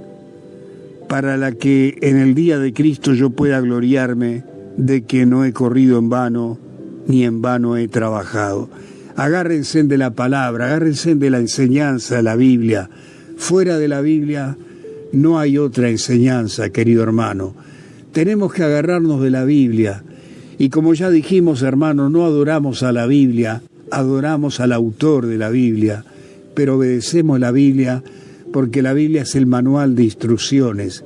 para la que en el día de Cristo yo pueda gloriarme de que no he corrido en vano, ni en vano he trabajado. Agárrense de la palabra, agárrense de la enseñanza de la Biblia. Fuera de la Biblia no hay otra enseñanza, querido hermano. Tenemos que agarrarnos de la Biblia. Y como ya dijimos, hermano, no adoramos a la Biblia, adoramos al autor de la Biblia, pero obedecemos la Biblia porque la Biblia es el manual de instrucciones.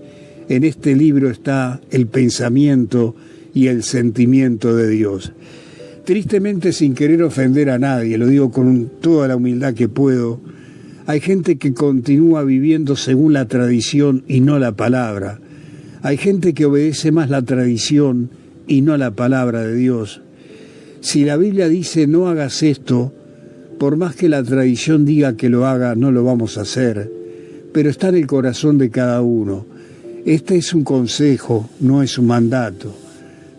En este libro está el pensamiento y el sentimiento de Dios. Tristemente, sin querer ofender a nadie, lo digo con toda la humildad que puedo, hay gente que continúa viviendo según la tradición y no la palabra. Hay gente que obedece más la tradición y no la palabra de Dios. Si la Biblia dice no hagas esto, por más que la tradición diga que lo haga, no lo vamos a hacer. Pero está en el corazón de cada uno. Este es un consejo, no es un mandato.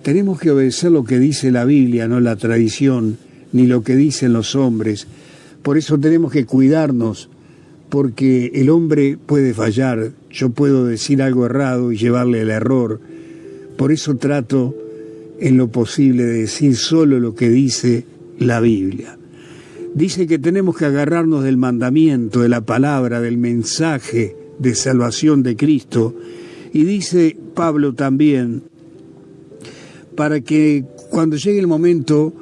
Tenemos que obedecer lo que dice la Biblia, no la tradición, ni lo que dicen los hombres. Por eso tenemos que cuidarnos, porque el hombre puede fallar. Yo puedo decir algo errado y llevarle el error. Por eso trato en lo posible de decir solo lo que dice la Biblia. Dice que tenemos que agarrarnos del mandamiento, de la palabra, del mensaje de salvación de Cristo. Y dice Pablo también, para que cuando llegue el momento,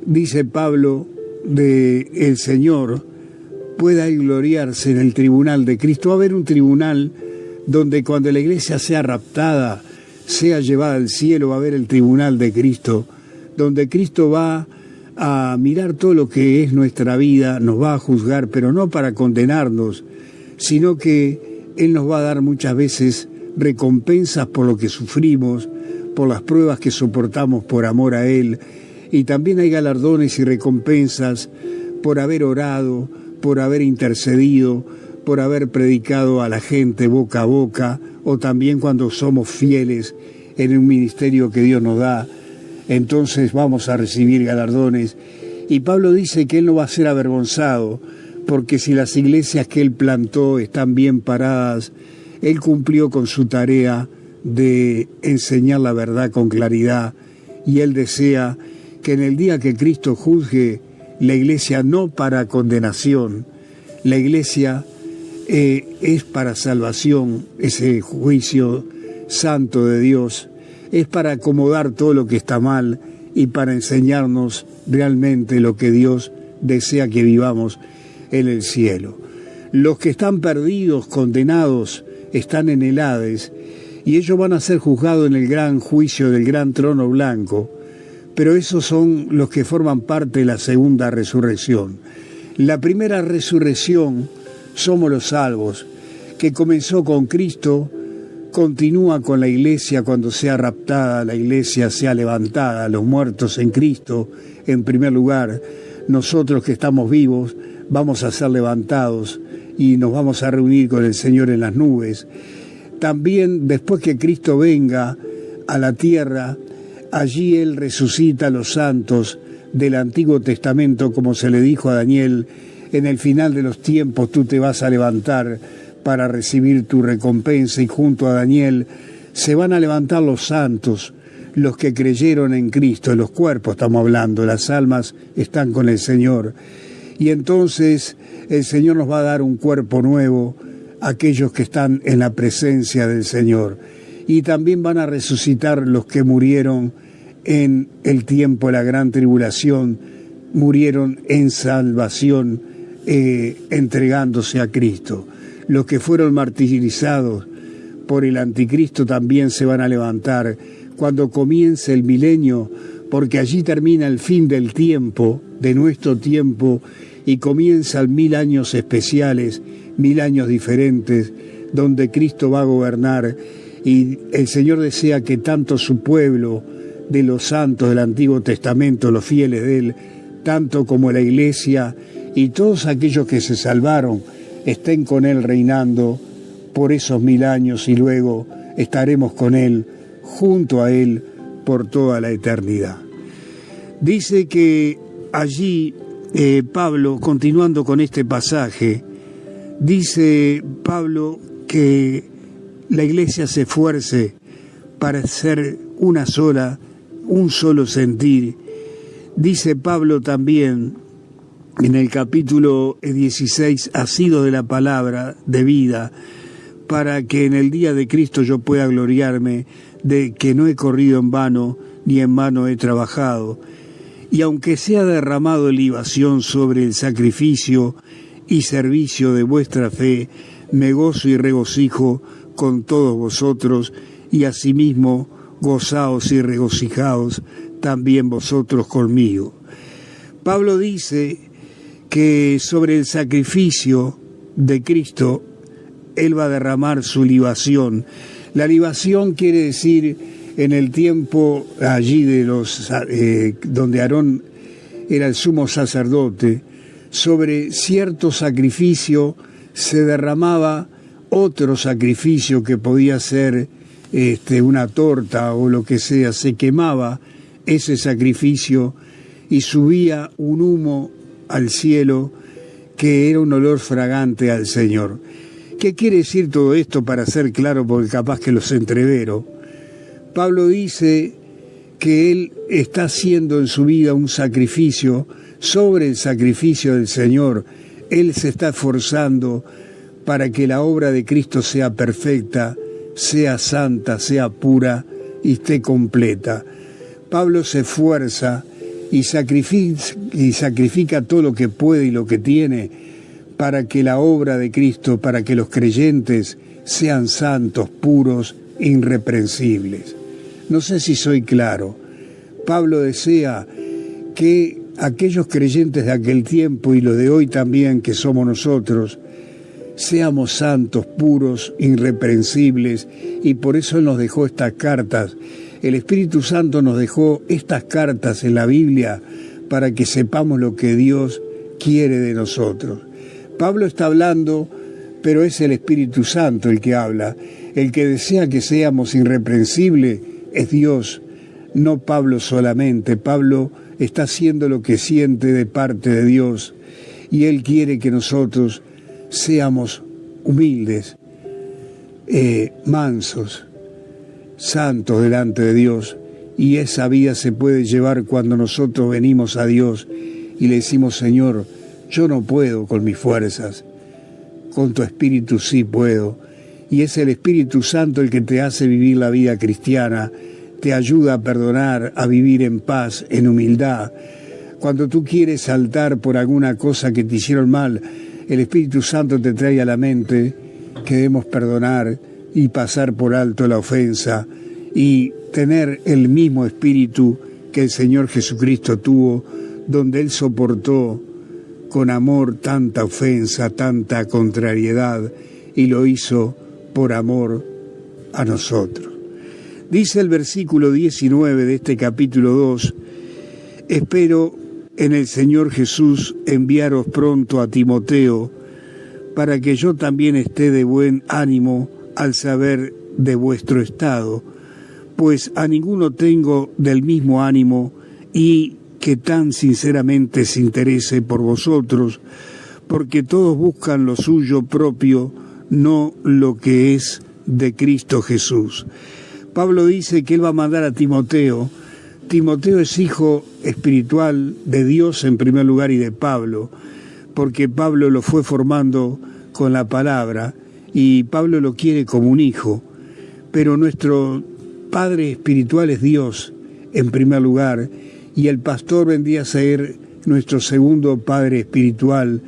dice Pablo, de el Señor, pueda él gloriarse en el tribunal de Cristo. Va a haber un tribunal donde cuando la iglesia sea raptada, sea llevada al cielo, va a haber el tribunal de Cristo, donde Cristo va a mirar todo lo que es nuestra vida, nos va a juzgar, pero no para condenarnos, sino que Él nos va a dar muchas veces recompensas por lo que sufrimos, por las pruebas que soportamos por amor a Él, y también hay galardones y recompensas por haber orado, por haber intercedido, por haber predicado a la gente boca a boca, o también cuando somos fieles en un ministerio que Dios nos da. Entonces vamos a recibir galardones. Y Pablo dice que él no va a ser avergonzado, porque si las iglesias que él plantó están bien paradas, él cumplió con su tarea de enseñar la verdad con claridad, y él desea que en el día que Cristo juzgue, la iglesia no para condenación, la iglesia es para salvación, ese juicio santo de Dios, es para acomodar todo lo que está mal y para enseñarnos realmente lo que Dios desea que vivamos en el cielo. Los que están perdidos, condenados, están en el Hades y ellos van a ser juzgados en el gran juicio del gran trono blanco, pero esos son los que forman parte de la segunda resurrección. La primera resurrección somos los salvos, que comenzó con Cristo, continúa con la iglesia cuando sea raptada, la iglesia sea levantada, los muertos en Cristo, en primer lugar. Nosotros que estamos vivos vamos a ser levantados y nos vamos a reunir con el Señor en las nubes. También después que Cristo venga a la tierra, allí Él resucita a los santos del Antiguo Testamento, como se le dijo a Daniel, en el final de los tiempos tú te vas a levantar para recibir tu recompensa, y junto a Daniel se van a levantar los santos, los que creyeron en Cristo, en los cuerpos estamos hablando, las almas están con el Señor. Y entonces el Señor nos va a dar un cuerpo nuevo, aquellos que están en la presencia del Señor. Y también van a resucitar los que murieron en el tiempo de la gran tribulación, murieron en salvación, entregándose a Cristo. Los que fueron martirizados por el anticristo también se van a levantar cuando comience el milenio, porque allí termina el fin del tiempo, de nuestro tiempo, y comienzan 1000 años especiales, 1000 años diferentes, donde Cristo va a gobernar, y el Señor desea que tanto su pueblo, de los santos del Antiguo Testamento, los fieles de Él, tanto como la iglesia y todos aquellos que se salvaron estén con Él reinando por esos 1000 años y luego estaremos con Él, junto a Él, por toda la eternidad. Dice que allí Pablo, continuando con este pasaje, dice Pablo que la iglesia se esfuerce para ser una sola, un solo sentir. Dice Pablo también en el capítulo 16, asido de la palabra de vida, para que en el día de Cristo yo pueda gloriarme de que no he corrido en vano, ni en vano he trabajado. Y aunque sea derramado libación sobre el sacrificio y servicio de vuestra fe, me gozo y regocijo con todos vosotros, y asimismo gozaos y regocijaos también vosotros conmigo. Pablo dice que sobre el sacrificio de Cristo, Él va a derramar su libación. La libación quiere decir, en el tiempo allí de donde Aarón era el sumo sacerdote, sobre cierto sacrificio se derramaba otro sacrificio que podía ser una torta o lo que sea. Se quemaba ese sacrificio y subía un humo al cielo que era un olor fragante al Señor. ¿Qué quiere decir todo esto para ser claro? Porque capaz que los entrevero. Pablo dice que él está haciendo en su vida un sacrificio sobre el sacrificio del Señor. Él se está esforzando para que la obra de Cristo sea perfecta, sea santa, sea pura y esté completa. Pablo se esfuerza y sacrifica todo lo que puede y lo que tiene para que la obra de Cristo, para que los creyentes sean santos, puros, irreprensibles. No sé si soy claro. Pablo desea que aquellos creyentes de aquel tiempo y los de hoy también, que somos nosotros, seamos santos, puros, irreprensibles, y por eso Él nos dejó estas cartas. El Espíritu Santo nos dejó estas cartas en la Biblia para que sepamos lo que Dios quiere de nosotros. Pablo está hablando, pero es el Espíritu Santo el que habla. El que desea que seamos irreprensibles es Dios, no Pablo solamente. Pablo está haciendo lo que siente de parte de Dios, y Él quiere que nosotros seamos humildes, mansos, santos delante de Dios, y esa vida se puede llevar cuando nosotros venimos a Dios y le decimos: Señor, yo no puedo con mis fuerzas, con tu Espíritu sí puedo. Y es el Espíritu Santo el que te hace vivir la vida cristiana, te ayuda a perdonar, a vivir en paz, en humildad. Cuando tú quieres saltar por alguna cosa que te hicieron mal, el Espíritu Santo te trae a la mente que debemos perdonar y pasar por alto la ofensa y tener el mismo espíritu que el Señor Jesucristo tuvo, donde Él soportó con amor tanta ofensa, tanta contrariedad, y lo hizo por amor a nosotros. Dice el versículo 19 de este capítulo 2, espero en el Señor Jesús enviaros pronto a Timoteo, para que yo también esté de buen ánimo al saber de vuestro estado, pues a ninguno tengo del mismo ánimo, y que tan sinceramente se interese por vosotros, porque todos buscan lo suyo propio, no lo que es de Cristo Jesús. Pablo dice que él va a mandar a Timoteo. Timoteo es hijo espiritual de Dios en primer lugar y de Pablo, porque Pablo lo fue formando con la palabra y Pablo lo quiere como un hijo, pero nuestro padre espiritual es Dios en primer lugar, y el pastor vendría a ser nuestro segundo padre espiritual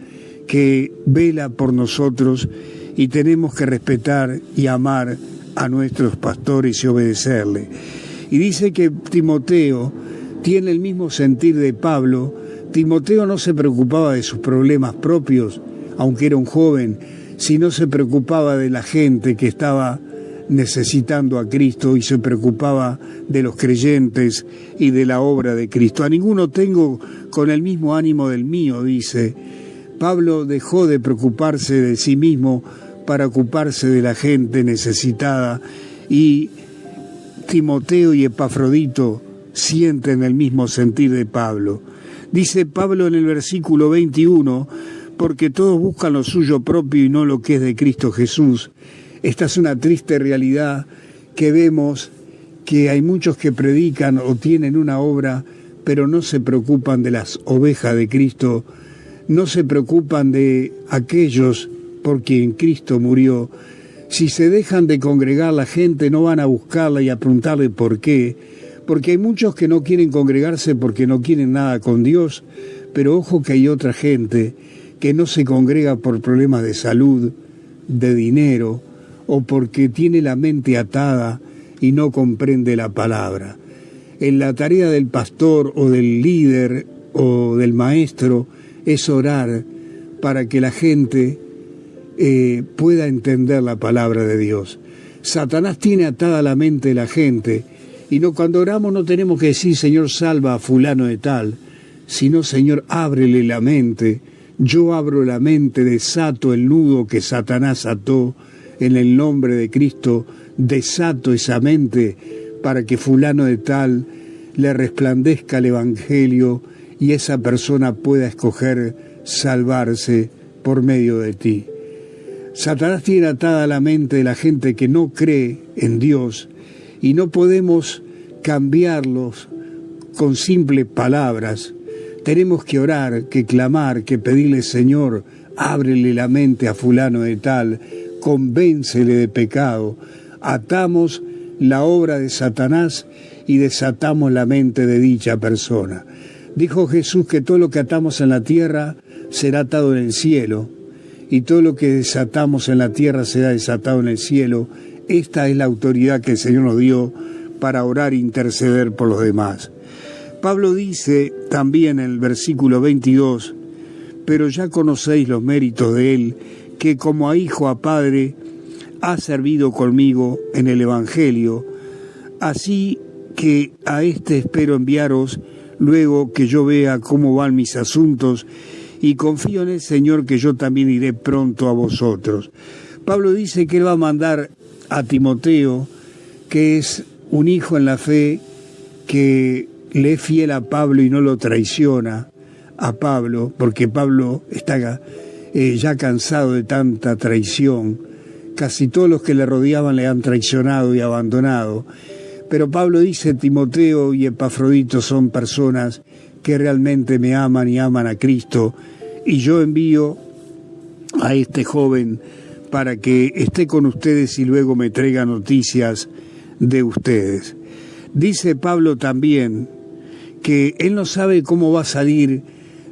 que vela por nosotros, y tenemos que respetar y amar a nuestros pastores y obedecerle. Y dice que Timoteo tiene el mismo sentir de Pablo. Timoteo no se preocupaba de sus problemas propios, aunque era un joven, sino se preocupaba de la gente que estaba necesitando a Cristo, y se preocupaba de los creyentes y de la obra de Cristo. A ninguno tengo con el mismo ánimo del mío, dice, Pablo dejó de preocuparse de sí mismo para ocuparse de la gente necesitada, y Timoteo y Epafrodito sienten el mismo sentir de Pablo. Dice Pablo en el versículo 21, porque todos buscan lo suyo propio y no lo que es de Cristo Jesús. Esta es una triste realidad que vemos, que hay muchos que predican o tienen una obra, pero no se preocupan de las ovejas de Cristo, no se preocupan de aquellos por quien Cristo murió. Si se dejan de congregar, la gente no van a buscarla y a preguntarle por qué, porque hay muchos que no quieren congregarse porque no quieren nada con Dios, pero ojo que hay otra gente que no se congrega por problemas de salud, de dinero, o porque tiene la mente atada y no comprende la palabra. En la tarea del pastor o del líder o del maestro es orar para que la gente pueda entender la palabra de Dios. Satanás tiene atada la mente de la gente, y no, cuando oramos no tenemos que decir Señor salva a fulano de tal, sino Señor ábrele la mente. Yo abro la mente, desato el nudo que Satanás ató en el nombre de Cristo, desato esa mente para que fulano de tal le resplandezca el Evangelio y esa persona pueda escoger salvarse por medio de ti. Satanás tiene atada la mente de la gente que no cree en Dios, y no podemos cambiarlos con simples palabras. Tenemos que orar, que clamar, que pedirle Señor, ábrele la mente a fulano de tal, convéncele de pecado. Atamos la obra de Satanás y desatamos la mente de dicha persona. Dijo Jesús que todo lo que atamos en la tierra será atado en el cielo, y todo lo que desatamos en la tierra será desatado en el cielo. Esta es la autoridad que el Señor nos dio para orar e interceder por los demás. Pablo dice también en el versículo 22, pero ya conocéis los méritos de él, que como a hijo, a padre, ha servido conmigo en el Evangelio, así que a este espero enviaros luego que yo vea cómo van mis asuntos, y confío en el Señor que yo también iré pronto a vosotros. Pablo dice que él va a mandar a Timoteo, que es un hijo en la fe, que le es fiel a Pablo y no lo traiciona a Pablo, porque Pablo está ya cansado de tanta traición. Casi todos los que le rodeaban le han traicionado y abandonado. Pero Pablo dice, Timoteo y Epafrodito son personas que realmente me aman y aman a Cristo, y yo envío a este joven para que esté con ustedes y luego me traiga noticias de ustedes. Dice Pablo también que él no sabe cómo va a salir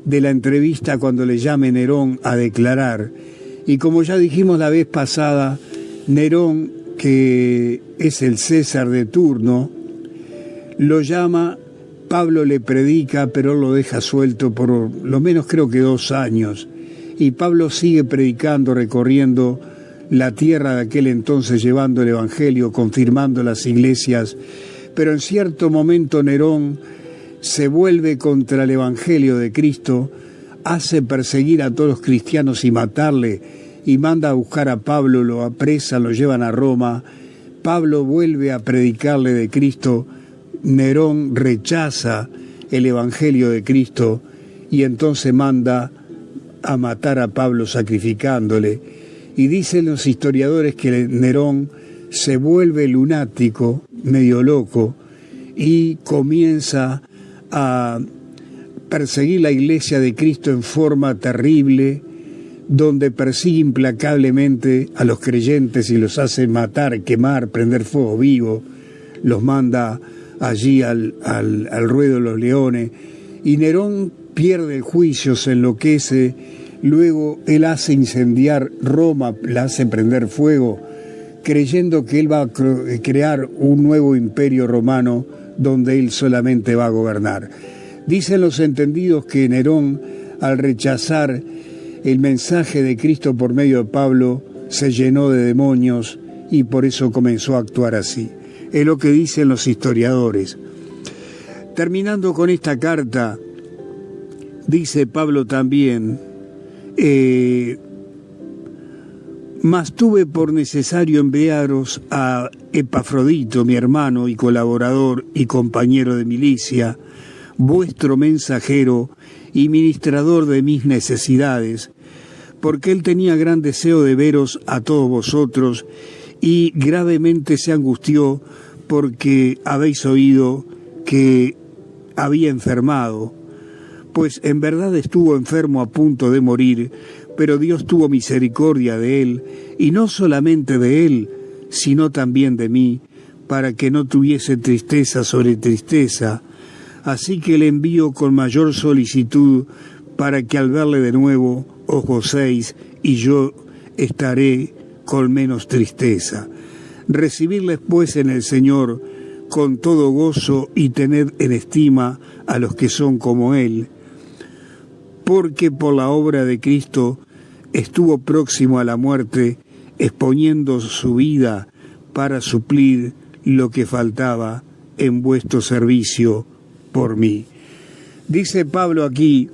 de la entrevista cuando le llame Nerón a declarar. Y como ya dijimos la vez pasada, Nerón, que es el César de turno, lo llama, Pablo le predica, pero lo deja suelto por lo menos creo que 2 años. Y Pablo sigue predicando, recorriendo la tierra de aquel entonces, llevando el Evangelio, confirmando las iglesias. Pero en cierto momento Nerón se vuelve contra el Evangelio de Cristo, hace perseguir a todos los cristianos y matarle, y manda a buscar a Pablo, lo apresan, lo llevan a Roma. Pablo vuelve a predicarle de Cristo. Nerón rechaza el Evangelio de Cristo y entonces manda a matar a Pablo sacrificándole. Y dicen los historiadores que Nerón se vuelve lunático, medio loco, y comienza a perseguir la iglesia de Cristo en forma terrible, donde persigue implacablemente a los creyentes y los hace matar, quemar, prender fuego vivo, los manda allí al ruedo de los leones, y Nerón pierde el juicio, se enloquece. Luego él hace incendiar Roma, la hace prender fuego, creyendo que él va a crear un nuevo imperio romano donde él solamente va a gobernar. Dicen los entendidos que Nerón, al rechazar el mensaje de Cristo por medio de Pablo, se llenó de demonios y por eso comenzó a actuar así. Es lo que dicen los historiadores. Terminando con esta carta, dice Pablo también, Mas tuve por necesario enviaros a Epafrodito, mi hermano y colaborador y compañero de milicia, vuestro mensajero y ministrador de mis necesidades, porque él tenía gran deseo de veros a todos vosotros, y gravemente se angustió porque habéis oído que había enfermado, pues en verdad estuvo enfermo a punto de morir, pero Dios tuvo misericordia de él, y no solamente de él, sino también de mí, para que no tuviese tristeza sobre tristeza. Así que le envío con mayor solicitud, para que al verle de nuevo os gocéis, y yo estaré con menos tristeza. Recibidles pues en el Señor con todo gozo, y tened en estima a los que son como Él, porque por la obra de Cristo estuvo próximo a la muerte, exponiendo su vida para suplir lo que faltaba en vuestro servicio por mí. Dice Pablo aquí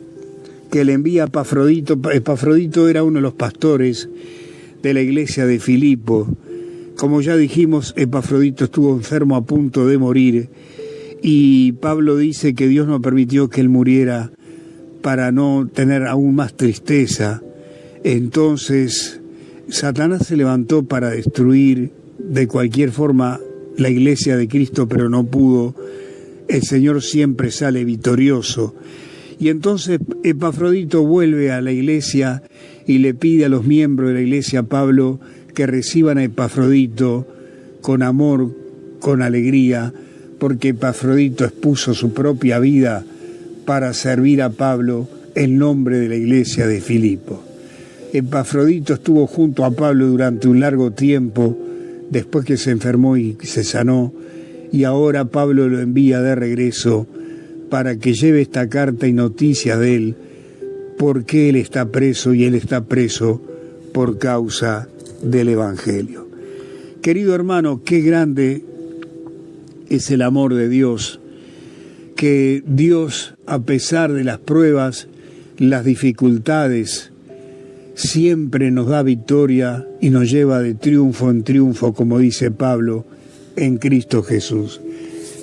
que le envía a Epafrodito. Epafrodito era uno de los pastores de la iglesia de Filipo. Como ya dijimos, Epafrodito estuvo enfermo a punto de morir, y Pablo dice que Dios no permitió que él muriera para no tener aún más tristeza. Entonces Satanás se levantó para destruir de cualquier forma la iglesia de Cristo, pero no pudo. El Señor siempre sale victorioso. Y entonces Epafrodito vuelve a la iglesia y le pide a los miembros de la iglesia, Pablo, que reciban a Epafrodito con amor, con alegría, porque Epafrodito expuso su propia vida para servir a Pablo en nombre de la iglesia de Filipo. Epafrodito estuvo junto a Pablo durante un largo tiempo, después que se enfermó y se sanó, y ahora Pablo lo envía de regreso para que lleve esta carta y noticias de él, porque él está preso, y él está preso por causa del Evangelio. Querido hermano, qué grande es el amor de Dios, que Dios, a pesar de las pruebas, las dificultades, siempre nos da victoria y nos lleva de triunfo en triunfo, como dice Pablo, en Cristo Jesús.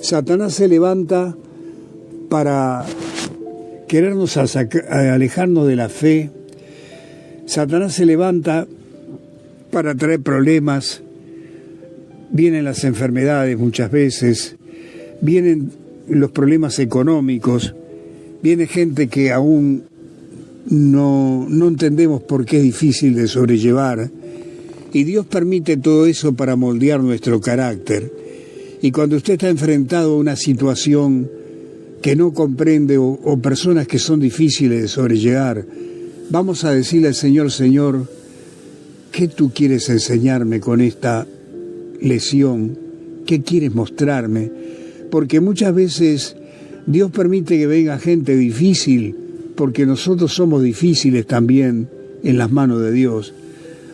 Satanás se levanta para querernos alejarnos de la fe. Satanás se levanta para traer problemas. Vienen las enfermedades muchas veces, vienen los problemas económicos, viene gente que aún no entendemos por qué es difícil de sobrellevar, y Dios permite todo eso para moldear nuestro carácter. Y cuando usted está enfrentado a una situación que no comprende o personas que son difíciles de sobrellevar, vamos a decirle al Señor: Señor, ¿qué tú quieres enseñarme con esta lesión? ¿Qué quieres mostrarme? Porque muchas veces Dios permite que venga gente difícil, porque nosotros somos difíciles también en las manos de Dios.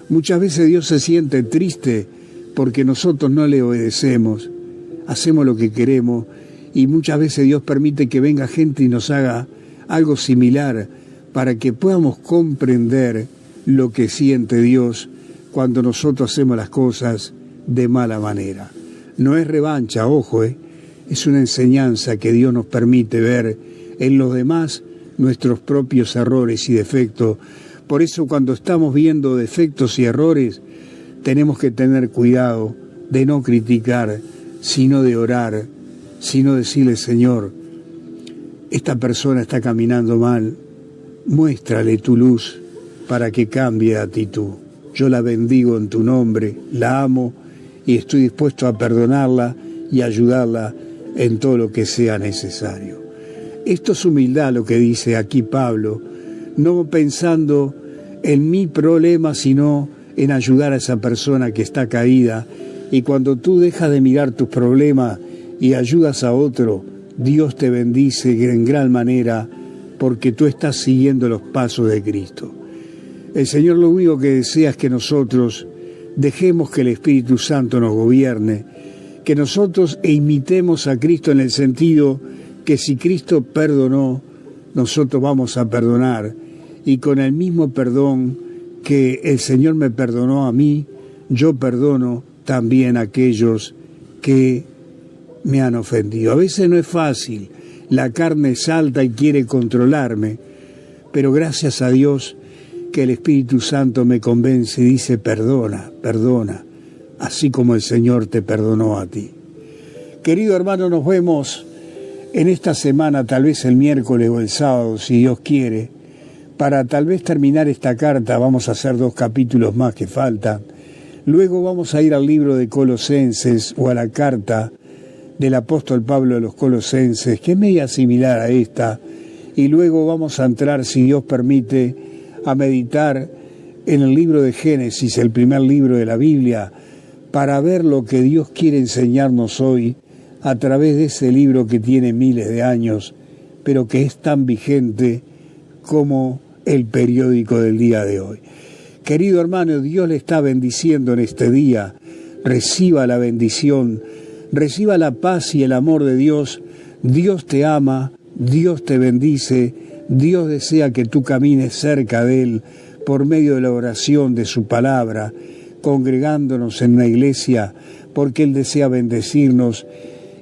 Muchas veces Dios se siente triste porque nosotros no le obedecemos, hacemos lo que queremos, y muchas veces Dios permite que venga gente y nos haga algo similar para que podamos comprender lo que siente Dios cuando nosotros hacemos las cosas de mala manera. No es revancha, ojo, es una enseñanza que Dios nos permite ver en los demás nuestros propios errores y defectos. Por eso, cuando estamos viendo defectos y errores, tenemos que tener cuidado de no criticar, sino de orar, sino decirle: Señor, esta persona está caminando mal, muéstrale tu luz para que cambie de actitud. Yo la bendigo en tu nombre, la amo y estoy dispuesto a perdonarla y ayudarla en todo lo que sea necesario. Esto es humildad, lo que dice aquí Pablo, no pensando en mi problema, sino en ayudar a esa persona que está caída. Y cuando tú dejas de mirar tus problemas y ayudas a otro, Dios te bendice en gran manera, porque tú estás siguiendo los pasos de Cristo. El Señor lo único que desea es que nosotros dejemos que el Espíritu Santo nos gobierne, que nosotros imitemos a Cristo en el sentido que si Cristo perdonó, nosotros vamos a perdonar, y con el mismo perdón que el Señor me perdonó a mí, yo perdono también a aquellos que me han ofendido. A veces no es fácil, la carne salta y quiere controlarme, pero gracias a Dios que el Espíritu Santo me convence y dice perdona, perdona, así como el Señor te perdonó a ti. Querido hermano, nos vemos en esta semana, tal vez el miércoles o el sábado, si Dios quiere, para tal vez terminar esta carta. Vamos a hacer 2 capítulos más que faltan. Luego vamos a ir al libro de Colosenses o a la carta del apóstol Pablo a los Colosenses, que es media similar a esta, y luego vamos a entrar, si Dios permite, a meditar en el libro de Génesis, el primer libro de la Biblia, para ver lo que Dios quiere enseñarnos hoy a través de ese libro que tiene miles de años, pero que es tan vigente como el periódico del día de hoy. Querido hermano, Dios le está bendiciendo en este día. Reciba la bendición, reciba la paz y el amor de Dios. Dios te ama, Dios te bendice, Dios desea que tú camines cerca de Él por medio de la oración de su palabra, congregándonos en una iglesia, porque Él desea bendecirnos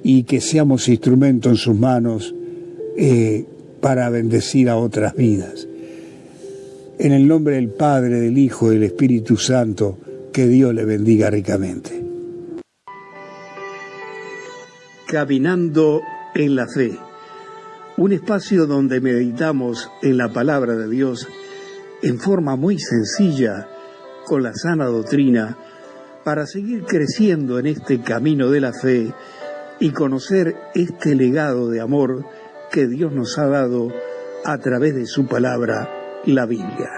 y que seamos instrumentos en sus manos para bendecir a otras vidas. En el nombre del Padre, del Hijo y del Espíritu Santo, que Dios le bendiga ricamente. Caminando en la fe, un espacio donde meditamos en la palabra de Dios en forma muy sencilla, con la sana doctrina, para seguir creciendo en este camino de la fe y conocer este legado de amor que Dios nos ha dado a través de su palabra, la Biblia.